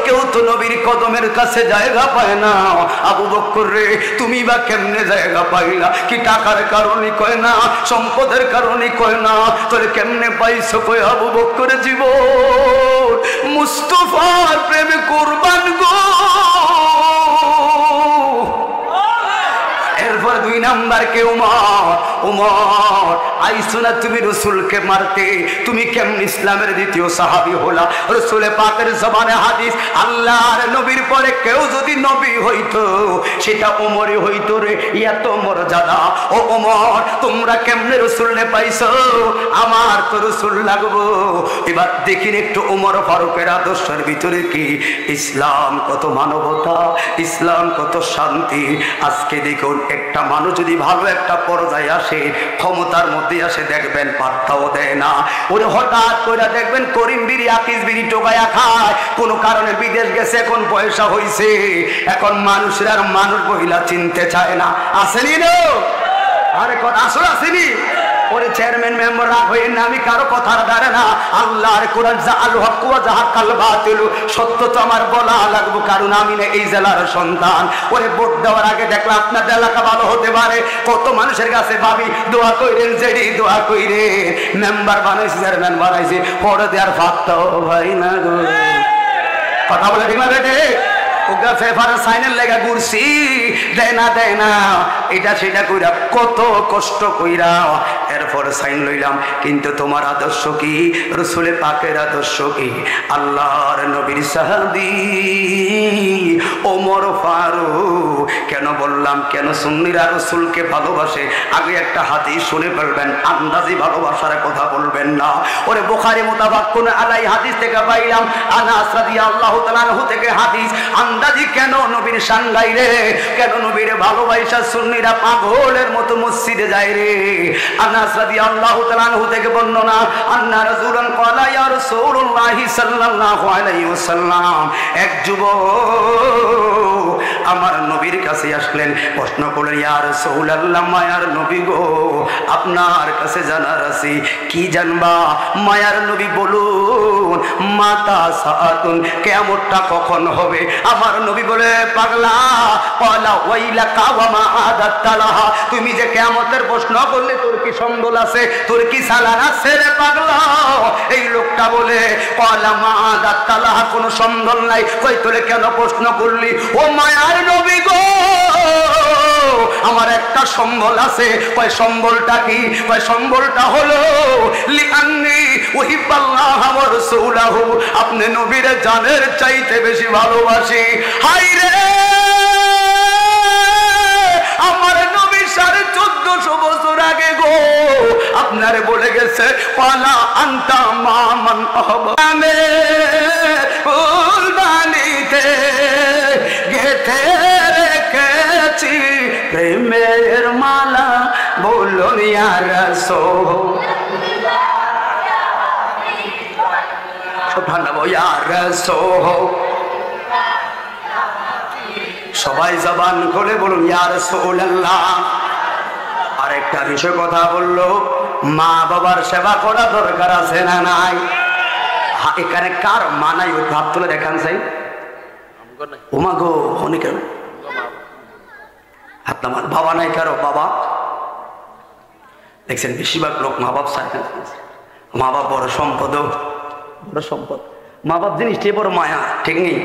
কেউ তো নবীর কদমের কাছে জায়গা পায় না। আবু বকর রে, তুমি বা কেমনে জায়গা পাইলা? কি টাকার কারণে কয় না, সম্পদের কারণে কয় না, তোরে কেমনে পাইছো কয়? আবু বকর জীবন মুস্তাফার প্রেমে কুরবান গো। এরপর দুই নাম্বার কে উমর। উমর, আইসো না তুমি রাসূলকে মারতে, তুমি কেমন ইসলামের দ্বিতীয় সাহাবী হলা? রাসূলে পাকের জবানে হাদিস, আল্লাহর নবীর পরে কেউ যদি নবী হইতো সেটা ওমরই হইতো রে, এত মর্যাদা। ও ওমর, তোমরা কেমনে রাসূলকে পাইছো? আমার তো রাসূল লাগবো। এবার দেখিন একটু ওমর ফারুকের আদর্শের ভিতরে কি ইসলাম, কত মানবতা, ইসলাম কত শান্তি। আজকে দেখুন একটা মানুষ যদি ভালো একটা পর্যায়ে আসে, ক্ষমতার মধ্যে আসে, দেখবেন পাত্তাও দেয় না। ওরে হঠাৎ করে দেখবেন করিম বিড়ি আকিস বিড়ি টোকায়া খায়, কোনো কারণে বিদেশ গেছে, এখন পয়সা হইছে, এখন মানুষের আর মানুষ মহিলা চিনতে চায় না। আসেনি না? আরে আসলে আসেনি? ওরে চেয়ারম্যান মেম্বার রাগ হইেন না, আমি কারো কথার দ্বারা না। আল্লাহর কোরআন জাআল হক ওয়া জাহাকাল বাতিল, সত্য তো আমার বলা লাগবে, কারণ আমি না এই জেলার সন্তান। ওরে ভোট দেওয়ার আগে দেখলাম আপনার এলাকা ভালো হতে পারে, কত মানুষের কাছে ভাবি দোয়া কইরেন, যেডি দোয়া কইরেন, মেম্বার বানাইছে, চেয়ারম্যান বানাইছে, পরে দেওয়ার ভাবতাও ভাই না গো। কথা বলে ঠিক না বেটে? ওগা ফেফারে সাইনের লেগা ঘুরছি, দেয় না এটা সেটা কইরা, কত কষ্ট কইরা এরপর সাইন লইলাম। কিন্তু তোমার আদর্শ কি? রাসূলে পাকের আদর্শ কি? আল্লাহর নবীর সাহাবী ওমর ফারুক। কেন বললাম, কেন সুন্নিরা রাসূলকে ভালোবাসে? আগে একটা হাদিস শুনে ফেলবেন, আন্দাজি ভালোবাসার কথা বলবেন না। ওরে বুখারী মুতাফাক্কুন আলাই হাদিস থেকে পাইলাম, আনাস রাদিয়াল্লাহু তাআলা আনহু থেকে হাদিস। আন্দাজি কেন নবীর শান গাই রে, কেন নবীর ভালোবাসা সুন্নিরা পাগলের মতো মসজিদে যায় রে। আনাস রাদিয়াল্লাহু তাআলা আনহু থেকে বর্ণনা, আন্না রাসূলুন ক্বালা ইয়া রাসূলুল্লাহ সাল্লাল্লাহু আলাইহি ওয়াসাল্লাম, এক যুবক আমার নবীর কাছে আসলেন, প্রশ্ন করলেন, ইয়া রাসূলুল্লাহ, মায়ার নবী গো, আপনার কাছে জানার আছে। কি জানবা? মায়ার নবী বলুন, মাতা সাআতুন, কিয়ামতটা কখন হবে? আমার নবী বলে, পাগলা, ক্বালা ওয়াইলাকা ওয়া মা আদাতালাহা, তুমি যে কিয়ামতের প্রশ্ন করলে তোর কি সম্বল আছে, তোর কি সালান আছে রে পাগলা? এই লোকটা বলে, ক্বালা মা আদাতালাহা, কোনো সম্বল নাই। কই তোরে কেন প্রশ্ন করলি? ও মায়ার নবী গো, আমার একটা সম্বল আছে। কয় সম্বলটা কি? কয় সম্বলটা হলো লিআন্নি উহিব্বাল্লাহ ওয়া রাসূলাহু, আপনি নবীর জানের চাইতে বেশি ভালোবাসি। হায় রে, আমার নবী 1450 বছর আগে গো আপনারে বলে গেছে, পালা আনতা মামান আহবামে ফুলদানিতে গেথে রেখেছি প্রেমের মালা, বলুন ইয়া রাসূল, সুবহানাল্লাহ, ইয়া রাসূল। সবাই জবান খুলে বলুন ইয়া রাসূলুল্লাহ। আরেকটা বিষয় কথা বললো, মা বাবার সেবা করা দরকার আছে না নাই? এখানে কার মানাই? ওই হাত তুলে দেখান চাই। ওমা গো, হনি কেন হাত নামান? বাবা নাই কারো? বাবা দেখছেন, বেশিরভাগ লোক মা বাপ চায়। মা বাপ বড় সম্পদ, বড় সম্পদ। মা বাপ জিনিসটি বড় মায়া, ঠিক নেই?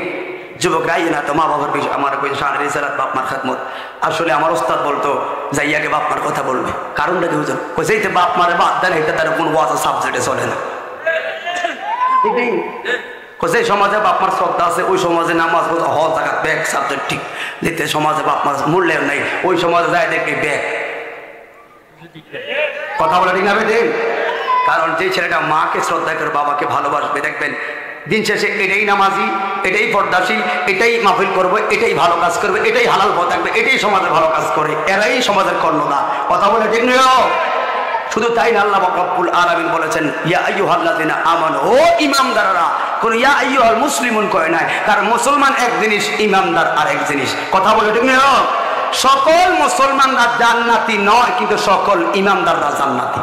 যুবক রাই না তো মা বাবার বিষয় আমার শানের ইসারাত বাপ মার খাদমত। আসলে আমার ওস্তাদ বলতো যাইয়াকে বাপ মার কথা বলবে, কারণটা কি বুঝো কইছে এইতে বাপ মারে বাদ দেন, এটা তার কোনো ওয়াজ সাবজেক্টে চলে না। ঠিক নেই যে সমাজে বাপ মার শ্রদ্ধা আছে ওই সমাজে নামাজ হল জায়গা ব্যাগ সাবজেক্ট ঠিক, যেতে সমাজে বাপ মার মূল্যায়ন নেই ওই সমাজে যায় দেখবি ব্যাগ। কথা বলে ঠিক না বেটে? কারণ যে ছেলেটা মাকে শ্রদ্ধা করে বাবাকে ভালোবাসবে দেখবেন দিন শেষে এটাই নামাজি, এটাই পর্দাশীল, এটাই মাহফিল করবে, এটাই ভালো কাজ করবে, এটাই হালাল পথ থাকবে, এটাই সমাজে ভালো কাজ করে, এরাই সমাজের কর্ণধার। কথা বলে ঠিক নয়? শুধু তাই না, আল্লাহ রাব্বুল আলামিন বলেছেন ইয়া আইয়ুহাল্লাযিনা আমানু, ও ইমানদাররা, কোন ইয়া আইয়ুহাল মুসলিমুন কয় নাই, কারণ মুসলমান এক জিনিস, ইমানদার আরেক জিনিস। কথা বলে ঠিক নয়? সকল মুসলমানরা জান্নাতি নয়, কিন্তু সকল ইমানদাররা জান্নাতি।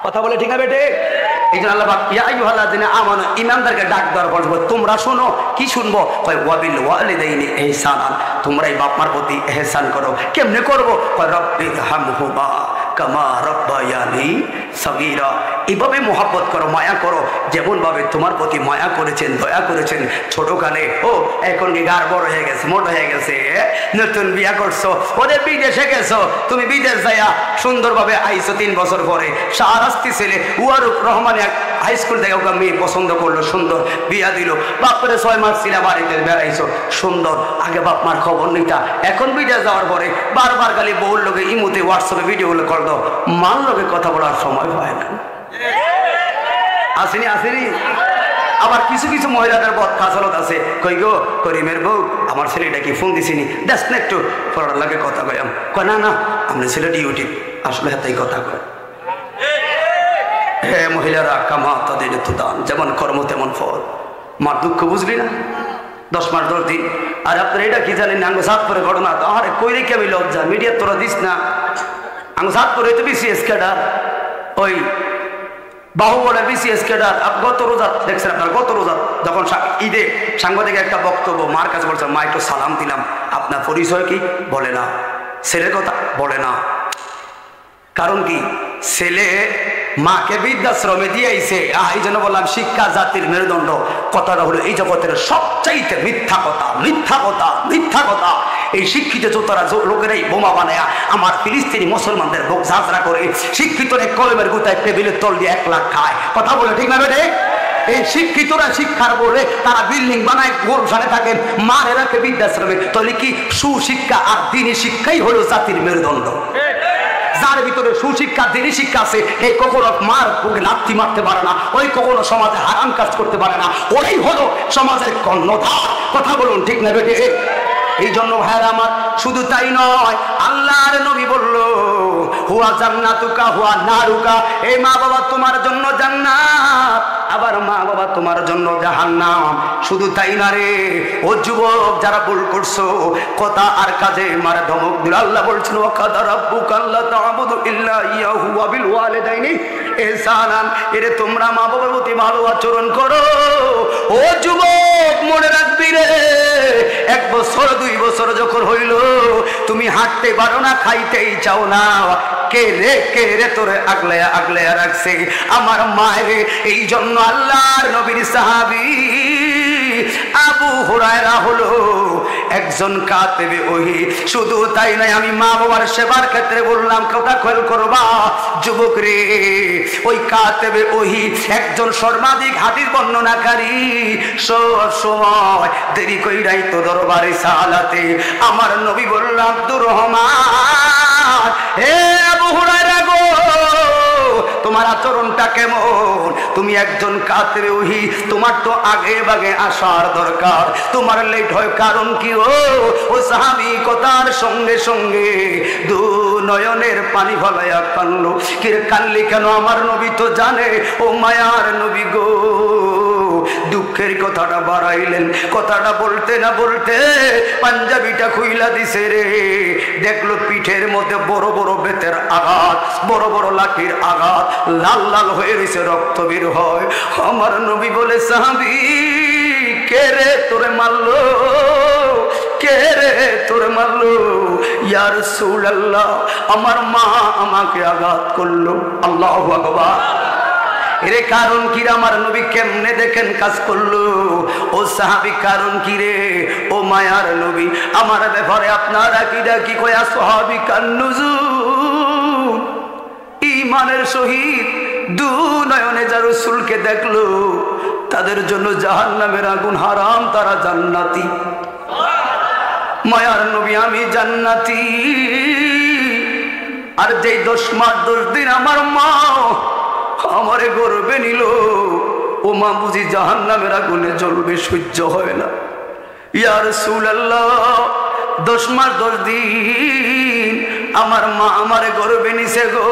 কথা বলে ঠিক না বেটে? এই জন্য আল্লাহ পাক ইয়া আইয়ুহাল্লাযিনা আমানু, ইমানদারকে ডাক দেওয়ার পর তোমরা শোনো, কি শুনবো? কয় ওয়াবিল ওয়ালিদাইনি ইহসানান, তোমরা এই বাপ মার প্রতি ইহসান করো। কেমনে করবো? কয় রব্বিরহামহুমা কামা রব্বায়ানি সগীরা, এইভাবে মোহাব্বত করো, মায়া করো, যেমন ভাবে তোমার প্রতি মায়া করেছেন, দয়া করেছেন ছোটকালে। ও এখন কি গার বড় হয়ে গেছে, মোটা হয়ে গেছে, নতুন বিয়া করছো, ওদের বিদেশে গেছো, তুমি বিদেশ যাইয়া সুন্দরভাবে আইছো 3 বছর পরে, শাহরাস্তি ছেলে উয়ারুক রহমান এক হাই স্কুল থেকে ওকে মেয়ে পছন্দ করলো, সুন্দর বিয়া দিল, বাপরে 6 মাস ছিল বাড়িতে বেড়াইছো, সুন্দর, আগে বাপ মার খবর নিতা, এখন বিদেশ যাওয়ার পরে বারবার খালি বউর লোকে ইমুতে হোয়াটসঅ্যাপে ভিডিও গুলো কল দাও, মার লোকে কথা বলার সময় পায় না। আসেনি আসেনি? আবার কিছু কিছু মহিলাদের বদ খাসলত আছে, কই গো করিমের বউ, আমার ছেলেটা কি ফোন দিছিনি, দেখ না একটু পড়ার লাগে কথা কয়, কয় না না আপনার ছেলে ডিউটি, আসলে হাতেই কথা কয়। হে মহিলারা, কামা তাদের তো দান, যেমন কর্ম তেমন ফল। মার দুঃখ বুঝলি না? 10 মাস 10 দিন, আর আপনার এটা কি জানেন আঙ্গ সাত করে ঘটনা, তো আরে কই রেখে আমি লজ্জা, মিডিয়া তোরা দিস না, আঙ্গ সাত করে তো বিসিএস ক্যাডার, ওই বাহুবলের বিসিএস ক্যাডার। গত রোজা দেখছেন আপনার, গত রোজা যখন ঈদে সাংবাদিক একটা বক্তব্য মার কাছে বলছে, মা একটু সালাম দিলাম, আপনার পরিচয় কি? বলে না, ছেলের কথা বলে না, কারণ কি ছেলে মাকে বৃদ্ধাশ্রমে দিয়ে আইছে। এই জন্য বললাম শিক্ষা জাতির মেরুদণ্ড। কথাটা হলো এই জগতের সবচাইতে মিথ্যা কথা, মিথ্যা কথা, মিথ্যা কথা। এই শিক্ষিত যতরা লোকেরাই বোমা বানায় আমার ফিলিস্তিনি মুসলমানদের বুক ঝাঁঝরা করে, শিক্ষিত কলমের গুতায় টেবিলের তল দিয়ে 1 লাখ খায়। কথা বলে ঠিক না বেটে? এই শিক্ষিতরা শিক্ষার বলে তারা বিল্ডিং বানায়, গোলশানে থাকেন, মারে রাখে বৃদ্ধাশ্রমে। তাহলে কি সুশিক্ষা আর দিনী শিক্ষাই হলো জাতির মেরুদণ্ড। যার ভিতরে সুশিক্ষা দিনী শিক্ষা আছে, এই কখনো মার বুকে লাথি মারতে পারে না, ওই কখনো সমাজে হারাম কাজ করতে পারে না, ওরাই হলো সমাজের কর্ণধার। কথা বলুন ঠিক না বেটে? এই জন্য ভাইরা আমার, শুধু তাই নয়, আল্লাহর নবী বলল হুয়া জান্নাতুকা হুয়া নারুকা, এই মা বাবা তোমার জন্য জান্নাত, আবার মা বাবা তোমার জন্য জাহান্নাম। শুধু তাই না রে, ও যুবক যারা ভুল করছো, কথা আর কাজে মারা ধমক দিল। আল্লাহ বলছেন ওয়াকাদা রাব্বুকা আল্লা তা'বুদু ইল্লা ইয়াহু ওয়া বিল ওয়ালিদাইনি ইহসানান, এরে তোমরা মা বাবার প্রতি ভালো আচরণ করো। ও যুবক মনে রাখবি রে, 1 বছর 2 বছর যখন হইল, তুমি হাঁটতে পারো না, খাইতেই চাও না, কে রে তোরে আগলায়া আগলায়া রাখছে? আমার মায়ের। এই জন্য আল্লাহর নবীর সাহাবী আবু হুরায়রা হলো একজন কাতেবে ওহী। শুধু তাই নয়, আমি মা বাবার সেবার ক্ষেত্রে বললাম, কথা খেয়াল করবা যুবক রে, ওই কাতেবে ওহী একজন সর্বাধিক হাদিস বর্ণনাকারী, সব সময় দেরি কইরাই তো দরবারে সালাতে আমার নবী বললাম আব্দুর রহমান, হে আবু হুরায়রা গো, তোমার আচরণটা কেমন? তুমি একজন কাতেবে ওহী, তোমার তো আগে বাগে আসার দরকার, তোমার লেট হয় কারণ কি? ও সাহাবী কথার সঙ্গে সঙ্গে 2 নয়নের পানি ফলাইয়া কানলো। কানলি কেন? আমার নবী তো জানে ও মায়ার নবী গো। দুঃখের কথাটা বাড়াইলেন, কথাটা বলতে না বলতে পাঞ্জাবিটা খুইলা দিছে রে, দেখলো পিঠের মধ্যে বড় বড় বেতের আঘাত, বড় বড় লাঠির আঘাত, লাল লাল হয়ে রয়েছে, রক্ত বের হয়। আমার নবী বলে, সাহাবী কে রে তোরে মারলো? কে রে তোরে মারলো? ইয়া রাসূলুল্লাহ, আমার মা আমাকে আঘাত করলো। আল্লাহু আকবার। এরে কারণ কি রে আমার নবী কেমনে দেখেন কাজ করলো? ও সাহাবী কারণ কি রে? ও মায়ার নবী আমার ব্যাপারে আপনারা কি কয়া সাহাবী কান্নুজুম, ঈমানের সহিত দু নয়নে যারা রাসূলকে দেখলো তাদের জন্য জাহান্নামের আগুন হারাম, তারা জান্নাতি। মায়ার নবী আমি জান্নাতি। আর যেই 10 মাস 10 দিন আমার মা আমারে গর্বে নিল, ও মা বুঝি জাহান্নামের আগুনে জ্বলবে, সহ্য হয় না। ইয়া রাসূলুল্লাহ 10 মাস 10 দিন আমার মা আমারে গর্বে নিছে গো,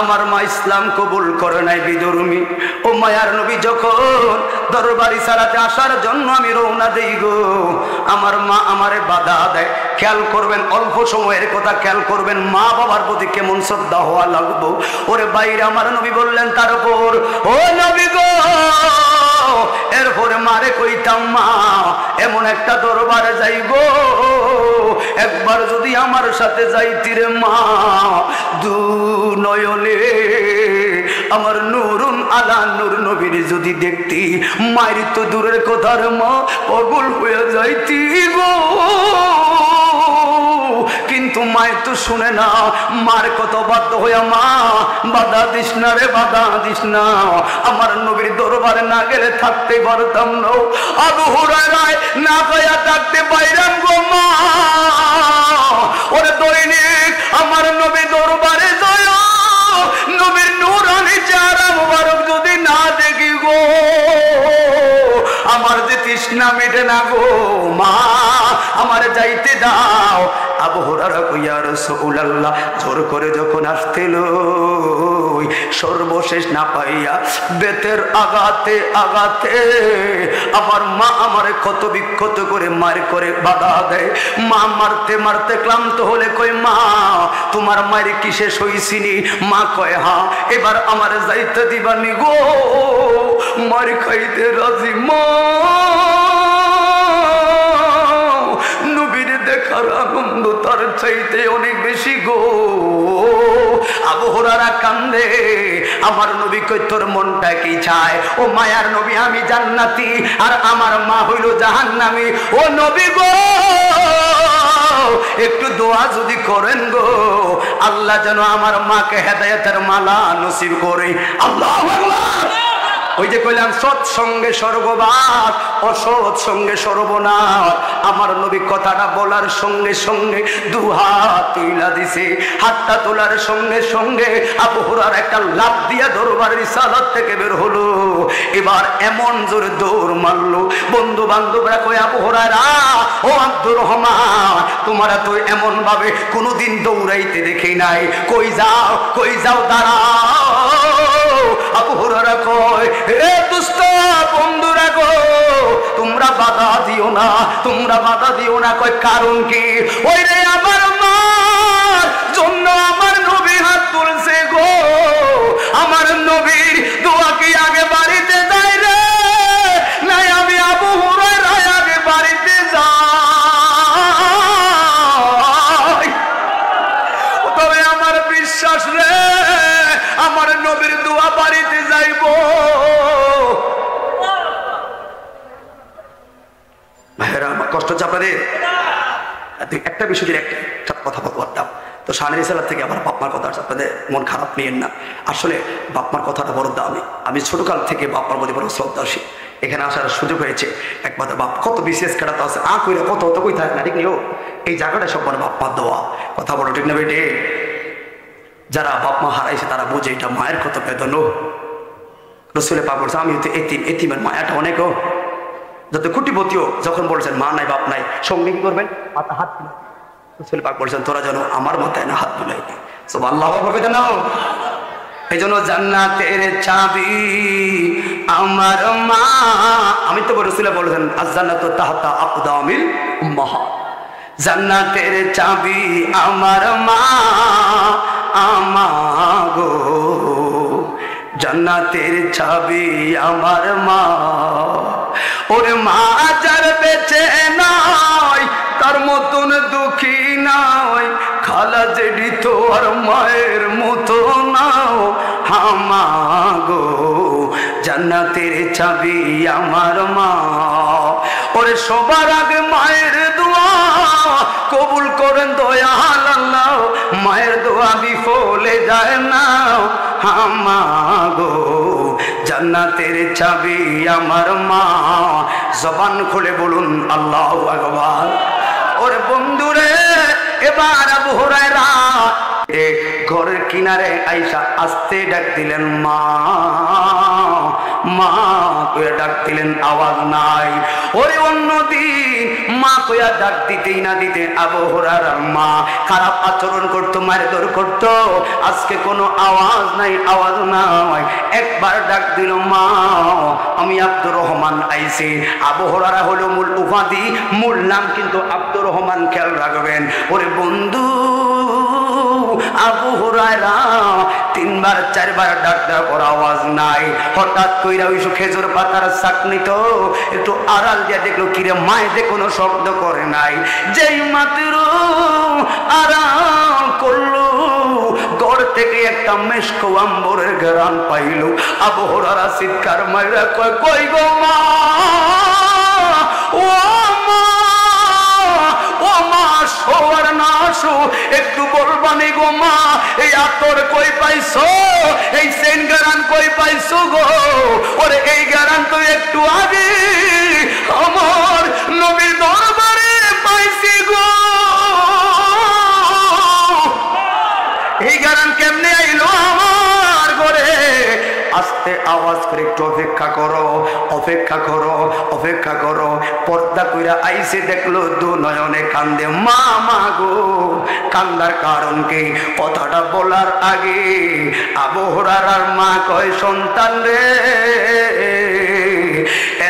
আমার মা ইসলাম কবুল করে নাই, বিধর্মী। ও মায়ার নবী যখন দরবারি সালাতে আসার জন্য আমি রওনা দেই গো, আমার মা আমারে বাধা দেয়। খেয়াল করবেন, অল্প সময়ের কথা খেয়াল করবেন, মা বাবার প্রতি কেমন শ্রদ্ধা হওয়া লাগবো। ওরে বাইরে আমার নবী বললেন তার উপর, ও নবী গো এরপরে মারে কইতাম মা এমন একটা দরবারে যাইব, একবার যদি আমার সাথে যাইতি রে মা, দু নয়নে আমার নূরুন আলা নূর নবীর যদি দেখতি, মায়ের তো দূরের কথার মা পাগল হয়ে যাইতি গো। কিন্তু মায়ের তো শুনে না, মার কত বাধ্য হইয়া মা বাধা দিস না রে, বাধা দিস না, আমার নবীর দরবারে না গেলে থাকতে পারতাম না। আবু হুরায়রা না কইয়া থাকতে পাইরাম গো মা। ওরে দৈনিক আমার নবী দরবারে যায়, নবীর নূরানি চেহারা মুবারক যদি না দেখি গো, আমার যে তৃষ্ণা মেটে না গো মা, আমার যাইতে দাও। আবু হুরায়রা কইয়া রাসূলুল্লাহ জোর করে যখন আসছিল, সর্বশেষ না পাইয়া বেতের আঘাতে আঘাতে আমার মা আমারে ক্ষত বিক্ষত করে মার করে বাধা দেয়। মা মারতে মারতে ক্লান্ত হলে কই মা তোমার মায়ের কি শেষ হইছিনি? মা কয় হ্যাঁ। এবার আমার যাইতে দিবানি গো, মার খাইতে রাজি মা, নবীর দেখার আনন্দ তার চাইতে অনেক বেশি গো। আবু হুরায়রা কান্দে, আমার নবী কই তোর মনটা কি চায়? ও মায়ার নবী আমি জান্নাতি আর আমার মা হইল জাহান্নামী। ও নবী গো একটু দোয়া যদি করেন গো, আল্লাহ যেন আমার মাকে হেদায়েতের মালা নসিব করে। আল্লাহু আকবার। ওই যে কইলাম সৎসঙ্গে স্বর্গবাস, অসৎ সঙ্গে সর্বনাশ। আমার নবী কথাটা বলার সঙ্গে সঙ্গে দু হাত তুইলা দিছে। হাতটা তোলার সঙ্গে সঙ্গে আবু হুরায়রা একটা লাফ দিয়া দরবারের রিসালাত থেকে বের হলো। এবার এমন জোরে দৌড় মারলো, বন্ধু বান্ধবরা কই আবু হুরায়রা ও আব্দুর রহমান তোমারা তো এমন ভাবে কোনোদিন দৌড়াইতে দেখি নাই, কই যাও দাঁড়াও। আবু হুরায়রা কয় এ দুষ্ট বন্ধুরা গো তোমরা বাধা দিও না, তোমরা বাধা দিও না। কয় কারণ কি? ওই রে আমার মার জন্য আমার নবী হাত তুলছে গো, আমার নবীর দোয়া কি আগে বাড়িতে যায় রে? নাই আমি আবু হুরায়রা আগে বাড়িতে যাই। তবে আমার বিশ্বাস রে আমার নবীর দোয়া বাড়িতে যাইব। ভাইরা আমার কষ্ট হচ্ছে আপনাদের। একটা বিষয় একটা কথা বলতাম তো শানের ইসলাম থেকে আমার বাপমার কথা আছে, আপনাদের মন খারাপ নিয়েন না। আসলে বাপমার কথাটা বড় দামি। আমি ছোটকাল থেকে বাপমার প্রতি বড় শ্রদ্ধাশীল। এখানে আসার সুযোগ হয়েছে। একমাত্র বাপ কত বিশেষ খেলাতে আছে কইরা কত কই থাকে না, ঠিক নেই? এই জায়গাটা সব মানে বাপমার দেওয়া কথা বলো, ঠিক না বেটে? যারা বাপ মা হারাইছে তারা বুঝে এটা মায়ের কত বেদনা। রসুলের পাক বলছে আমি এতিমের মায়াটা অনেক। যত কোটিপতিও যখন বলছেন মা নাই বাপ নাই, সঙ্গে কি করবেন? মাথা হাত তুলে রসুলের পাক বলছেন তোরা যেন আমার মাথায় না হাত তুলাই। সব আল্লাহ ভাবে না। এই জন্য জান্নাতের চাবি আমার মা। আমি তো রসুলে বলছেন আজ-জান্নাতু তাহতা আকদামিল উম্মাহাত, জান্নাতের চাবি আমার মা আমাগো, জান্নাতের চাবি আমার মা। ওরে মা যার বেঁচে নাই তার মতন দুঃখী নাই, খালা জেডি তো আর মায়ের মতো নাও, মা গো জান্নাতের চাবি আমার মা। ওরে সবার আগে মায়ের দোয়া কবুল করেন দয়াল আল্লাহ, মায়ের দোয়া বিফলে যায় না। মা গো জান্নাতের চাবি আমার মা। জবান খুলে বলুন আল্লাহু আকবার। ওরে বন্ধুরে এবার আবু হুরায়রা ঘরের কিনারে আইসা আস্তে ডাক দিলেন মা মা কইয়া ডাক দিলেন, আওয়াজ নাই। ওরে অন্যদিন মা কইয়া ডাক দিতেই না দিতে আবু হুরায়রার মা খারাপ আচরণ করতো, মারধর করতো। আজকে কোনো আওয়াজ নাই, আওয়াজ নাই। একবার ডাক দিল, মা আমি আব্দুর রহমান আইছি। আবু হুরায়রা হলো মূল উপাধি, মূল নাম কিন্তু আব্দুর রহমান, খেয়াল রাখবেন। ওরে বন্ধু আবু হুরায়রা তিনবার চারবার ডাক দেওয়ার পর আওয়াজ নাই। হঠাৎ কইরা ওই খেজুর পাতার চাকনি তো একটু আড়াল দিয়ে দেখলো, কিরে মায়েতে কোনো শব্দ করে নাই। যেই মাত্র আড়াল করলো ঘর থেকে একটা মেশকো আম্বরের ঘ্রাণ পাইল। আবু হুরায়রা চিৎকার মাইরা কয়, কই গো মা, ও মা, ও মা শোয়ার না শো, একটু বলবানি গো মা, এই আতর কই পাইছো, এই সেন গারান কই পাইছো গো? ওরে এই গারান তো একটু আগে আমার নবীর দরবারে পাইছি গো। এই গারান কেমনে আইলো আমার ঘরে? আস্তে আওয়াজ করে একটু অপেক্ষা করো, অপেক্ষা করো, অপেক্ষা করো। পর্দা কইরা আইসে দেখলো দু নয়নে কান্দে মা। মা গো কান্দার কারণ কি? কথাটা বলার আগে আবু হুরায়রার মা কয়, সন্তান রে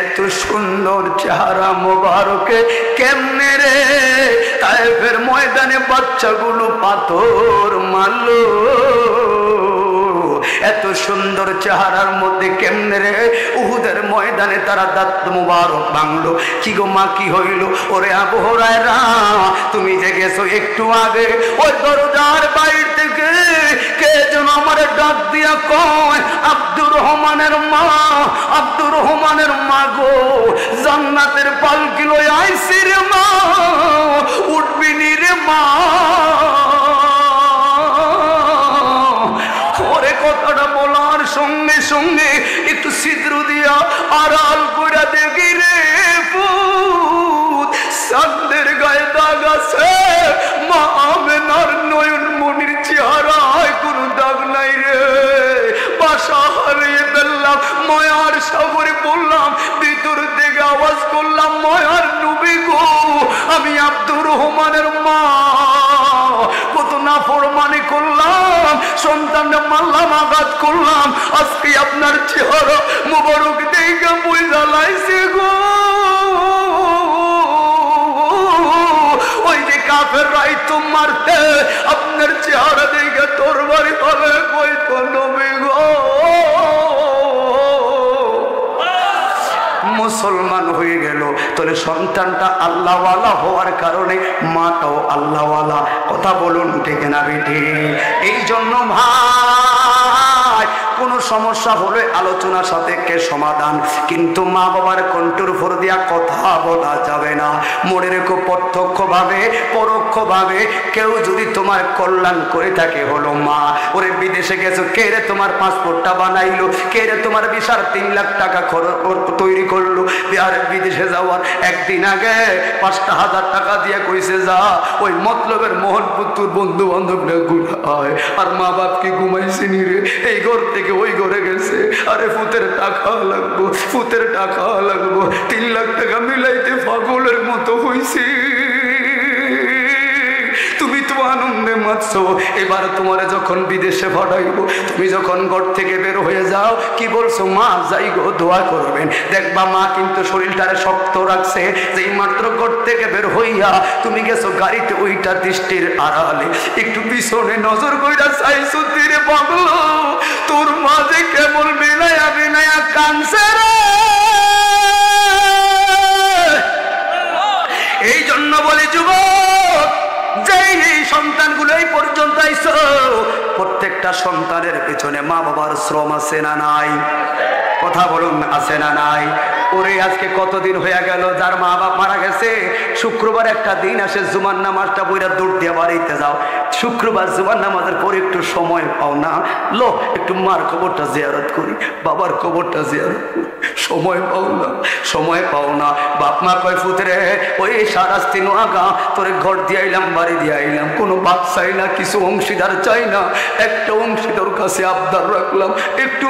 এত সুন্দর চেহারা মোবারকে কেমনে রে তায়েফের ময়দানে বাচ্চাগুলো পাথর মারলো? এত সুন্দর চেহারার মধ্যে কেমনে রে উহুদের ময়দানে তারা দাঁত মুবারক ভাঙলো? কি গো মা, কি হইল? ওরে আবু হুরায়রা তুমি যে গেছো একটু আগে, ওই দরজার বাইর থেকে কে যেন আমার ডাক দিয়া কয়, আব্দুর রহমানের মা, আব্দুর রহমানের মা গো জান্নাতের পালকি লইয়া আইছি রে মা, উঠবি নি রে মা। কথাটা বলার সঙ্গে সঙ্গে একটু ছিদ্র দিয়া আড়াল করে দেখি রে পুত চাঁদের গায়ে দাগ আছে, মা আমেনার নয়ন মনির চেহারায় কোনো দাগ নাই রে। বাসা হারিয়ে ফেললাম, মায়ার সাগরে বললাম, ভিতর থেকে আওয়াজ করলাম, মায়ার নবী গো আমি আব্দুর রহমানের মা। কত নাফরমানি করলাম, সন্তানটা মারলাম, আঘাত করলাম, আজকে আপনার চেহারা মোবারক দেখে বুঝা লাইছে গো। ওই যে কাফের রাই তো মারতে আপনার চেহারা দেখে তোর বাড়ি হবে কই তো নবী গো। মুসলমান হয়ে গেল, তাহলে সন্তানটা আল্লাহওয়ালা হওয়ার কারণে মাটাও আল্লাহওয়ালা। কথা বলুন ঠিক না বেঠি? এই জন্য ভাই কোনো সমস্যা হলে আলোচনার সাপেক্ষে সমাধান, কিন্তু মা বাবার কণ্ঠের উপর দিয়া কথা বলা যাবে না। মনে রেখো প্রত্যক্ষভাবে পরোক্ষভাবে কেউ যদি তোমার কল্যাণ করে থাকে হলো মা। ওরে বিদেশে গেছো, কে রে তোমার পাসপোর্টটা বানাইলো, কে রে তোমার ভিসার 3 লাখ টাকা তৈরি করলো? বিদেশে যাওয়ার একদিন আগে 5,000 টাকা দিয়ে কইছে যা ওই মতলবের মোহনপুত্র বন্ধু বান্ধবরা ঘুরায়, আর মা বাপকে ঘুমাইছে নি রে, এই ঘর থেকে ওই ঘরে গেছে। আরে ফুতের টাকা লাগবো, ফুতের টাকা লাগবো, 3 লাখ টাকা মিলাইতে পাগলের মতো হইছে। তুমি তো আনন্দে মারছো। এবার তোমার যখন বিদেশে পাঠাইবো, তুমি যখন ঘর থেকে বের হয়ে যাও, কি বলছো? মা যাই গো দোয়া করবেন। দেখবা মা কিন্তু শরীরটারে শক্ত রাখছে। যেই মাত্র ঘর থেকে বের হইয়া তুমি গেছো গাড়িতে, ওইটা দৃষ্টির আড়ালে একটু পিছনে নজর কইরা চাইছো, তীরে পাগল তোর মাঝে কেমন বিনায়া বিনায়া কানছে রে। এই জন্য বলে যুবক, যেই সন্তানগুলো এই পর্যন্ত আইছো, প্রত্যেক প্রত্যেকটা সন্তানের পেছনে মা বাবার শ্রম আছে না নাই? কথা বলুন, আছে না নাই? ওরে আজকে কতদিন হয়ে গেল যার মা বাপ মারা গেছে, শুক্রবার একটা দিন আসে জুমার নামাজটা বইরা দৌড় দিয়ে বাড়িতে যাও, শুক্রবার জুমার নামাজের পরে একটু সময় পাও না, লো একটু মার কবরটা জিয়ারত করি, বাবার কবরটা জিয়ারত করি, সময় পাও না, সময় পাও না। বাপ মা কয় ফুতরে ওই সারাস্তি নোয়াগা তোরে ঘর দিয়ে আইলাম, বাড়ি দিয়ে আইলাম, কোনো বাপ চাই না, কিছু অংশীদার চাই না, একটা অংশীদার কাছে আবদার রাখলাম, একটু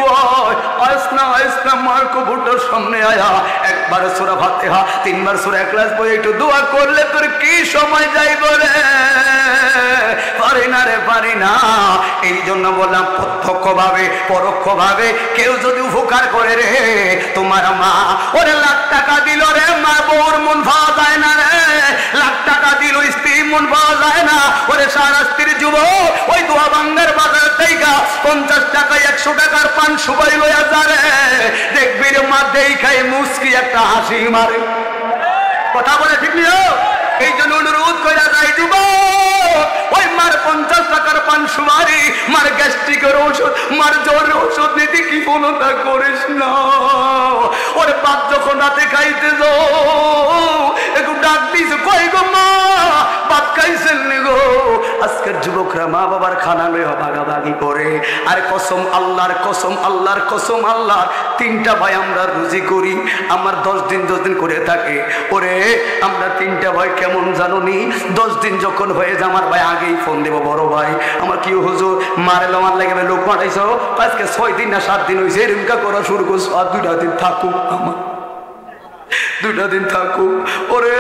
আয়সনা মার কবরটার সামনে আয়া একবার সূরা ফাতিহা, 3 বার সূরা ইখলাস পড়ে একটু দোয়া করলে তোর কি সময় যাইব রে? পারি না রে, পারি না। এই জন্য বললাম প্রত্যক্ষভাবে পরোক্ষভাবে কেউ যদি উপকার করে রে, তোমার মা ওরে লাখ টাকা দিল রে, মা বউর মন পাওয়া যায় না রে, লাখ টাকা দিল স্ত্রী মন পাওয়া যায় না, ওরে সারা স্ত্রীর যুবক ওই দোয়া বাংলার বাজার থেকে 50 টাকায় 100 টাকার পান সুপারি লইয়া যারে, দেখবি রে মা দেই খাই মুস্কি একটা হাসি মারে। কথা বলে ঠিক নিও। এই জন্য অনুরোধ করে যাই যুবক, ওই মার 50 টাকার পান সুপারি, মার গ্যাস্ট্রিকের ওষুধ, মার জ্বরের ওষুধ নিতে কি ফোনটা করিস না। ওরে বাপ যখন রাতে খাইতে যাও একটু ডাক দিস, কই গো মা ভাত খাইছেন নি গো? আজকের যুবকরা মা বাবার খানা লইয়া ভাগাভাগি করে, আর কসম আল্লাহর, কসম আল্লাহর, কসম আল্লাহর, 3টা ভাই আমরা রুজি করি, আমার 10 দিন করে থাকে। ওরে আমরা 3টা ভাই কেমন জানো নি, 10 দিন যখন হয়ে যায় আমার ভাই আগেই ফোন দেব, বড় ভাই আমার কি হুজুর মারে লমার লাগে লোক পাঠাইছো, আজকে 6 দিন না 7 দিন হয়েছে, এরকম করা শুরু করছো, আর 2টা দিন থাকুক, আমার 2টা দিন থাকুক। ওরে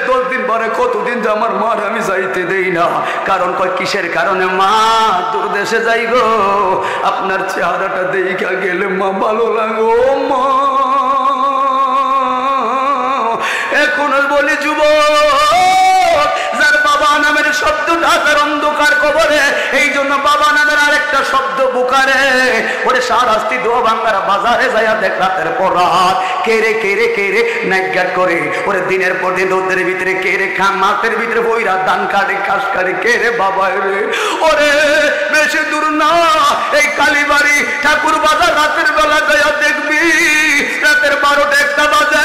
10 দিন পরে কতদিন যে আমার মার আমি যাইতে দেই না, কারণ কয় কিসের কারণে? মা দূর দেশে যাই গো, আপনার চেহারাটা দেখা গেলে মা ভালো লাগো মা। এখন বলি যুবক, যার বাবা নামের শব্দটা তার অন্ধকার কবরে, এই জন্য বাবা নামের আরেকটা শব্দ বুকারে। ওরে সারাস্তি দোয়া বাংলার বাজারে যাইয়া দেখ রাতের পর রাত কেড়ে কেড়ে কেড়ে নাইগাট করে, ওরে দিনের পর দিন রোদের ভিতরে কেড়ে খান, মাঠের ভিতরে বইরা ধান কাটে ঘাস কাটে কেড়ে বাবা রে। ওরে বেশি দূর না, এই কালীবাড়ি ঠাকুর বাজার রাতের বেলা যাইয়া দেখবি, রাতের 12টা 1টা বাজে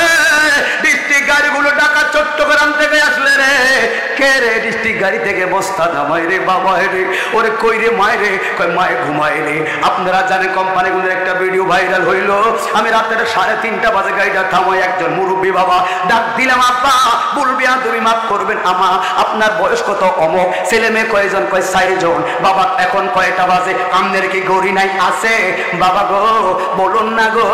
ডিস্ট্রিক্ট গাড়িগুলো ঢাকা চট্টগ্রাম থেকে আসলে রে, কে রে ডিস্ট্রিক্ট গাড়ি থেকে বস্তা নামাই রে বাবা রে। ওরে কই রে মায় রে, কয় মায় ঘুমায় রে। আপনারা জানেন কোম্পানিগুলোর একটা ভিডিও ভাইরাল হইল, আমি রাতের 3:30 বাজে গাড়িটা থামাই, একজন মুরব্বী বাবা ডাক দিলাম, আব্বা বলবি আর তুমি মাফ করবেন আমা, আপনার বয়স কত? অমক। ছেলে মেয়ে কয়জন? কয় 4 জন। বাবা এখন কয়টা বাজে? আমনের কি গড়ি নাই? আছে। বাবা গো বলুন না গো,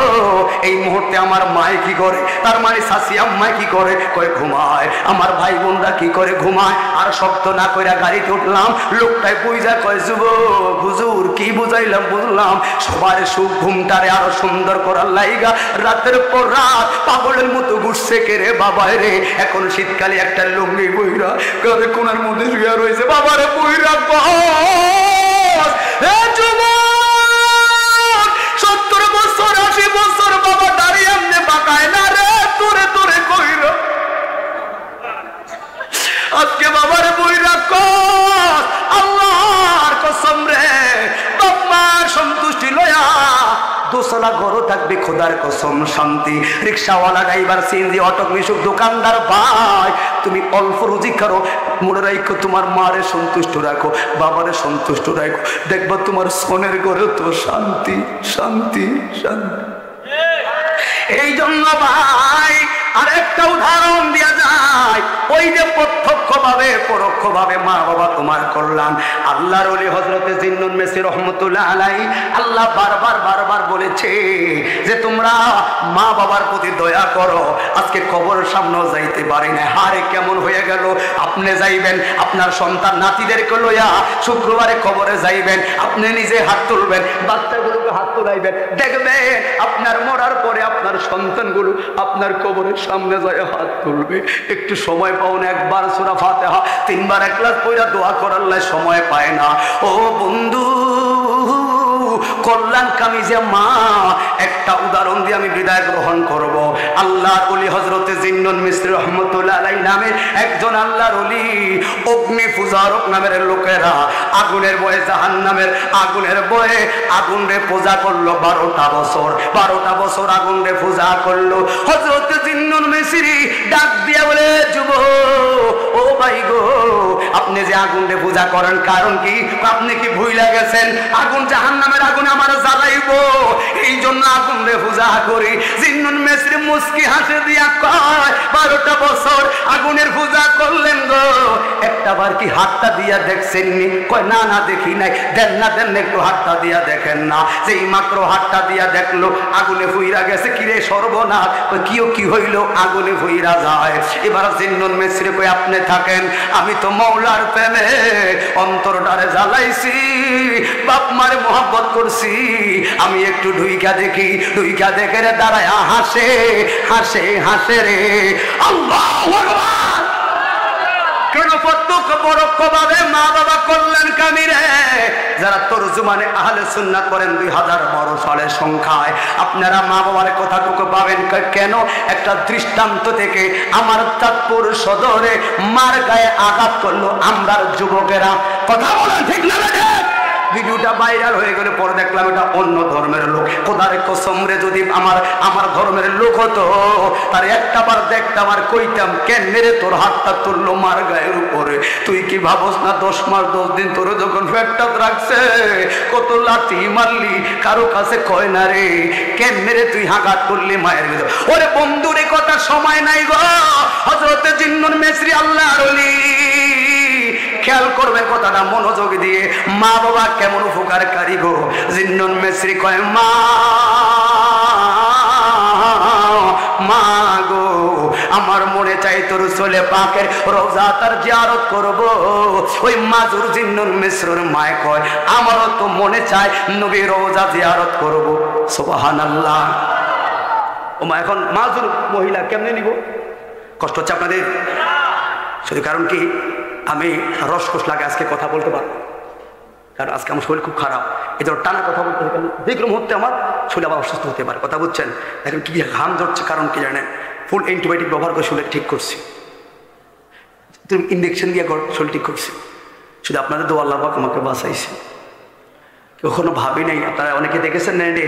এই মুহূর্তে আমার মায় কি করে? তার মানে শাশি আম্মা কি করে? কয় ঘুমায়। আমার ভাই বোনরা কি করে? ঘুমায়। আর শব্দ না কইরা গাড়িতে উঠলাম, লোকটাই বুঝা কয় যুবক হুজুর কি বুঝাইলাম বুঝলাম, সবার সুখ ঘুমটারে আরো সুন্দর করার লাইগা রাতের পর রাত পাগলের মতো ঘুরছে কে রে বাবা রে। এখন শীতকালে একটা লুঙ্গি বইরা কারে কোনার মধ্যে শুয়ে রয়েছে, বাবারে বইরা বস এ যুবক 70 বছর 80 বছর বাবা দাঁড়িয়ে এমনি বাঁকায় না রে, তোরে তোরে কইরা আজকে বাবার বইরা কস আল্লাহর কসম রে, বাবার সন্তুষ্টি লয়া দোসলা ঘরও থাকবে, খোদার কসম শান্তি। রিক্সাওয়ালা, ড্রাইভার, সিএনজি, অটো মিশুক, দোকানদার ভাই তুমি অল্প রুজি করো, মনে রাখো তোমার মারে সন্তুষ্ট রাখো, বাবারে সন্তুষ্ট রাখো, দেখবা তোমার সোনের ঘরে তো শান্তি শান্তি শান্তি। এই জন্য ভাই আরেকটা উদাহরণ দেওয়া যায়, ওই যে প্রত্যক্ষভাবে পরোক্ষভাবে মা বাবা তোমার কল্যাণ। আল্লাহর ওলি হযরতে জিন্নুন মেসি রহমতুল্লাহ আলাইহি আল্লাহ বারবার বলেছে যে তোমরা মা বাবার প্রতি দয়া করো। আজকে কবরের সামনেও যাইতে পারি না, হারে কেমন হয়ে গেল। আপনি যাইবেন আপনার সন্তান নাতিদেরকে লইয়া, শুক্রবারে কবরে যাইবেন, আপনি নিজে হাত তুলবেন, বাচ্চাগুলোকে হাত তুলাইবেন, দেখবেন আপনার মরার পরে আপনার সন্তানগুলো আপনার কবরের সামনে যায় হাত তুলবে। একটু সময় পাও না, একবার সূরা ফাতিহা 3 বার ইখলাস পড়া দোয়া করার সময় পায় না। ও বন্ধু কল্যাণকামী যে মা, একটা উদাহরণ দিয়ে আমি বিদায় গ্রহণ করব। আল্লাহর ওলি হযরতে জিন্নুন মিসরি রহমতুল্লাহ আলাইহি নামে একজন আল্লাহর ওলি, অগ্নি পূজারক নামের লোকেরা আগুনের ভয়ে, জাহান্নামের আগুনের ভয়ে আগুনরে পূজা করলো 12টা বছর। 12টা বছর আগুনরে পূজা করলো। হযরতে জিন্নুন মিসরি ডাক দিয়া বলে, যুবক ও ভাই গো, আপনি যে আগুনরে পূজা করেন কারণ কি? আপনি কি ভুইলা গেছেন আগুন জাহান্নামের আগুন আমার জ্বালাইবো, এই জন্য আগুনরে পূজা করি। জিন্নুন মিসরি মুস্কি হাসে দিয়া কয়, 12টা বছর আগুনের পূজা করলেন গো, একটা বার কি হাতটা দিয়া দেখছেন নি? কয় না না দেখি নাই। দেন না দেন একটু হাতটা দিয়া দেখেন না। যেই মাত্র হাতটা দিয়া দেখলো আগুনে ফুইরা গেছে। কিরে সর্বনাশ, কিও কি হইল? আগুনে ফুইরা যায়। এবার জিন্নুন মিসরি কই, আপনি থাকেন, আমি তো মওলার প্রেমে অন্তরটারে জ্বালাইছি, বাপ মারে মোহাব্বত করছি, আমি একটু ঢুইকা দেখি। ঢুইকা দেখে রে দাঁড়ায় হাসে হাসে হাসে রে। আল্লাহু আকবার। কেন প্রত্যক্ষ পরোক্ষভাবে মা বাবা কল্যাণকামী রে, যারা তরজুমানে আহলে সুন্নাত করেন 2012 সালের সংখ্যায়, আপনারা মা বাবার কথাটুকু পাবেন। কেন? একটা দৃষ্টান্ত থেকে আমার চাঁদপুর সদরে মার গায়ে আঘাত করলো আমরার যুবকেরা। কথা বলেন ঠিক না? ভিডিওটা ভাইরাল হয়ে গেলে পরে দেখলাম এটা অন্য ধর্মের লোক। খোদার কসম রে, যদি আমার ধর্মের লোক হতো তার একটা বার দেখতাম আর কইতাম, কেন মেরে তোর হাতটা তুললো মার গায়ের উপরে? তুই কি ভাবস না 10 মাস 10 দিন তোর যখন পেটটা রাখছে কত লাথি মারলি, কারো কাছে কয় না রে, কেন মেরে তুই আঘাত করলি মায়ের ভিতর? ওরে বন্ধুরে কথা সময় নাই গো। হযরতে জিন্নুন মিসরি আল্লাহর ওলি, খেয়াল করবেন কথাটা মনোযোগ দিয়ে, মা বাবা কেমন উপকারকারী গো। জিন্নুন মিসরি কয়, মা মা গো, আমার মনে চাই তোর চলে পাকের রওজা তার জিয়ারত করব। ওই মাজুর জিন্নুন মিসরির মায় কয়, আমারও তো মনে চায় নবীর রওজা জিয়ারত করব। সুবহানাল্লাহ। ও মা, এখন মাজুর মহিলা কেমনে নিব? কষ্ট হচ্ছে আপনাদের? শুধু কারণ কি আমি রসকস লাগে আজকে কথা বলতে পারবো, কারণ আজকে আমার শরীর খুব খারাপ, এই জন্য টানা কথা বলতে হবে। যে কোনো মুহূর্তে আমার শরীর আবার অসুস্থ হতে পারে। কথা বুঝছেন? এখন কি ঘাম ধরছে, কারণ কি জানেন? ফুল অ্যান্টিবায়োটিক ব্যবহার করে শরীর ঠিক করছি, তুমি ইঞ্জেকশন দিয়ে শরীর ঠিক করছি। শুধু আপনাদের দোয়া, আল্লাহ পাক আমাকে বাঁচাইছে। কখনো ভাবি নাই, আপনারা অনেকে দেখেছেন না রে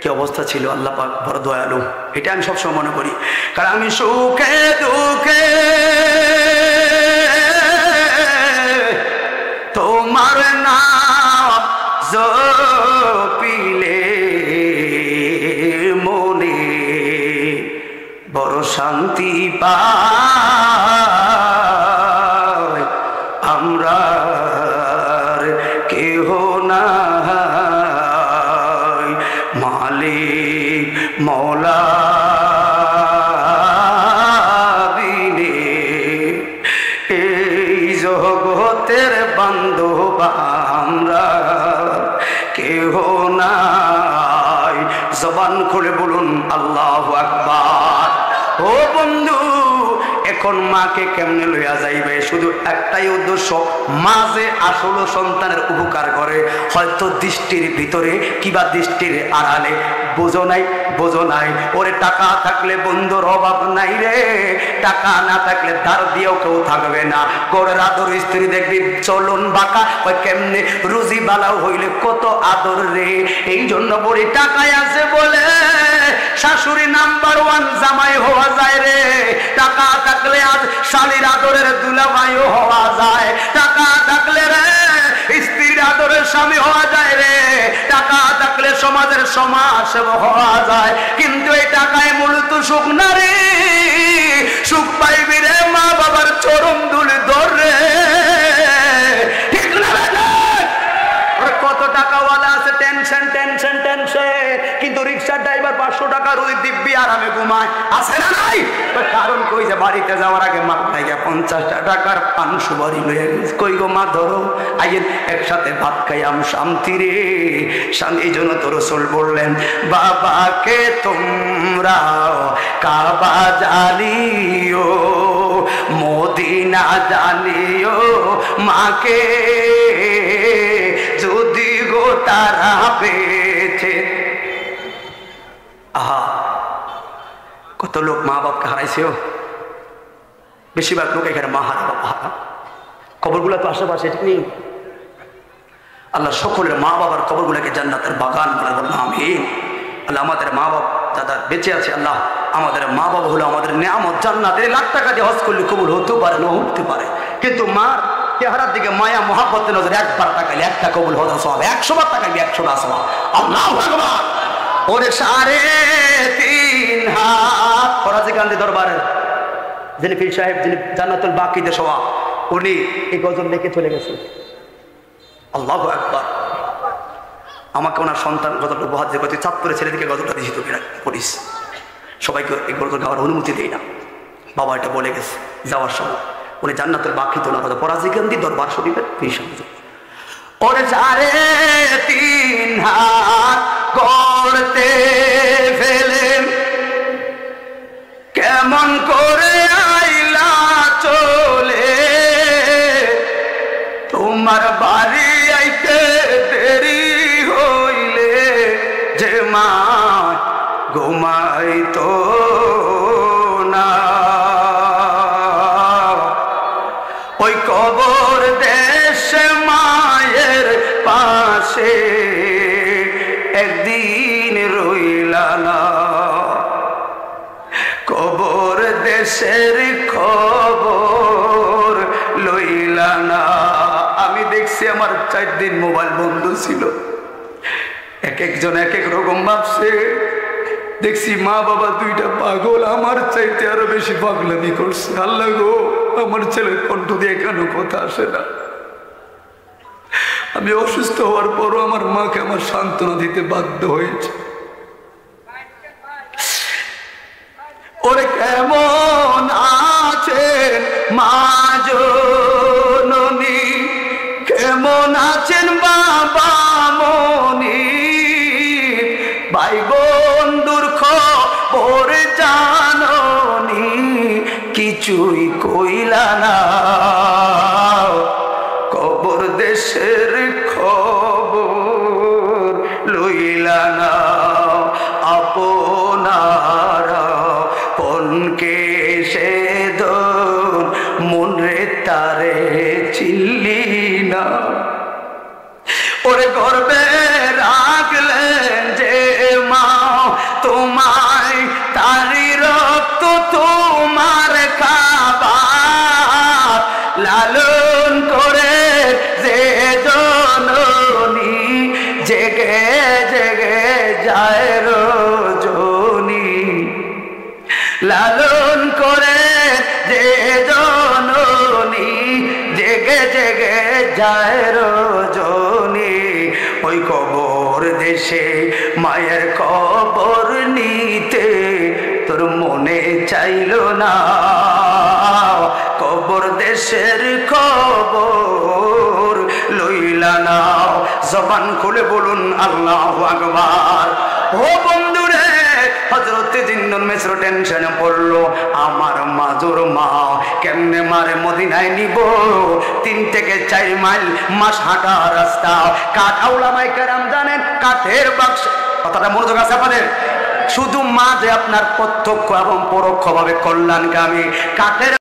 কি অবস্থা ছিল। আল্লাহ পাক বড় দয়ালু, এটা আমি সবসময় মনে করি। কারণ আমি সুখে দুঃখে তোমার নাম জপিলে মনে বড় শান্তি পাই, আমরা কেহ নাই, মালিক মওলা বিনে এই জগতের বান্ধব আমরা কেহ নাই। জবান খুলে বলুন আল্লাহু আকবার। ও বন্ধু, এখন মাকে কেমনে লইয়া যাইবে? শুধু একটাই উদ্দেশ্য, মা যে আসলে সন্তানের উপকার করে, হয়তো দৃষ্টির ভিতরে কিবা দৃষ্টির আড়ালে। বোঝো নাই? বোঝো নাই? ওরে টাকা থাকলে বন্ধুর অভাব নাই রে, টাকা না থাকলে ধার দিয়েও কেউ থাকবে না। গড়ের আদর স্ত্রী দেখবি চলন বাঁকা, ওই কেমনে রুজি বালাও হইলে কত আদর রে। এই জন্য বড়ি টাকায় আছে বলে শাশুড়ি নাম্বার 1 জামাই হওয়া যায় রে। টাকা থাকলে আজ শালীর আদরের দুলাভাইও হওয়া যায়। টাকা থাকলে রে স্ত্রীর আদরের স্বামী হওয়া যায় রে। টাকা থাকলে সমাজের সমাজসেবক হওয়া যায়। কিন্তু এই টাকায় মূলত সুখ না রে। সুখ পাইবি রে মা বাবার চরণ ধুলি ধরে। ঠিক না? কত টাকাওয়ালা আছে, টেনশন টেনশন টেনশন, কিন্তু রিক্সার ড্রাইভার 500 টাকা রোজ দিব্যি আরামে ঘুমায়, আছে না নাই? কারণ কই যে বাড়িতে যাওয়ার আগে মা খাইয়া 50 টাকার পান সুপারি লইয়া গেছে। কই গো মা, ধরো আইয়েন একসাথে ভাত খাইয়াম শান্তি রে। এই জন্য তো রাসূল বললেন, বাবাকে তোমরা কাবা জানিও, মদিনা জানিও, মাকে যদি গো গো তারা পেয়েছে। আহা, কত লোক মা বাপকে হারাইছেও। বেশিরভাগ লোক এখানে মা হারা বাবা হারা। কবরগুলো তো আশেপাশে, ঠিক নেই? আল্লাহ সকলের মা বাবার কবরগুলোকে জান্নাতের বাগান বলে বললাম আমিন। আল্লাহ আমাদের মা বাবা যারা বেঁচে আছে, আল্লাহ আমাদের মা বাবা হলো আমাদের নিয়ামত। জান্নাতের লাখ টাকা দিয়ে হজ করলে কবুল হতেও পারে, না হতে পারে, কিন্তু মার চেহারার দিকে মায়া মহাব্বতের নজর একবার তাকাইলে একটা কবুল হওয়া সওয়াব, 100 বার তাকাইলে 100টা সওয়াব। আল্লাহু আকবার। ওরে 3.5 হাত ফরাজি গান্ধী দরবারের যিনি পীর সাহেব, যিনি জান্নাতুল বাকিতে শোয়া, উনি এই গজল লিখে চলে গেছেন। আল্লাহু আকবার। আমাকে ওনার সন্তান গজলটা উপহার দিয়ে তুই চাঁদপুরে ছেলেদিকে গজলটা দিয়েছি, তোকে পড়িস। সবাইকে এই গজল গাওয়ার অনুমতি দেই না, বাবা এটা বলে গেছে যাওয়ার সময়। উনি জান্নাতুল বাকি তো না কথা ফরাজি গান্ধী দরবার শরীফের পীর সাহেব। ওরে 3.5 হাত করতে ফেলেন, কেমন করে আইলা চলে, তোমার বাড়ি আইতে দেরি হইলে যে মা ঘুমাইতো না, ওই কবর দেশে মায়ের পাশে একদিন রইলা না, কবর দেশের খবর লইলা না। আমি দেখছি আমার 4 দিন মোবাইল বন্ধ ছিল, এক একজন এক এক রকম ভাবছে। দেখছি মা বাবা 2টা পাগল, আমার চাইতে আরো বেশি পাগলামি করছে। আল্লাহ গো, আমার ছেলের কণ্ঠ দিয়ে কেন কথা আসে না? আমি অসুস্থ হওয়ার পরও আমার মাকে আমার সান্ত্বনা দিতে বাধ্য হয়েছে। ওরে কেমন আছেন মা জননী, কেমন আছেন বাবা মনি, ভাই বন্ধুর খবর জাননি, কিছুই কইলা না, কবর দেশের খবর লইলা না। আপনারা পনকে সে দন মনে তারে চিল্লি না, ওরে গর্বে রাখলেন যে মা তোমায়, তারি রক্ত তোমার খাবার, লালন করে যে জননী, জেগে জেগে যায় রজনী, লালন করে যে জননী, জেগে জেগে যায় রজনী, ওই কবর দেশে মায়ের খবর নিতে তোর মনে চাইল না, কবর দেশের খবর লইলা না। জবান খুলে বলুন আল্লাহু আকবার। ও বন্ধুরে, হযরতে জিন্নুন মিসর টেনশনে পড়লো, আমার মাজুর মা কেমনে মারে মদিনায় নিব, 3 থেকে 4 মাইল মাস হাঁটা রাস্তা। কাঠ উলামায়ে কেরাম জানেন, কাঠের বাক্স, কথাটা মনোযোগ আছে আপনাদের? শুধু মা যে আপনার প্রত্যক্ষ এবং পরোক্ষভাবে কল্যাণকামী, কাঠের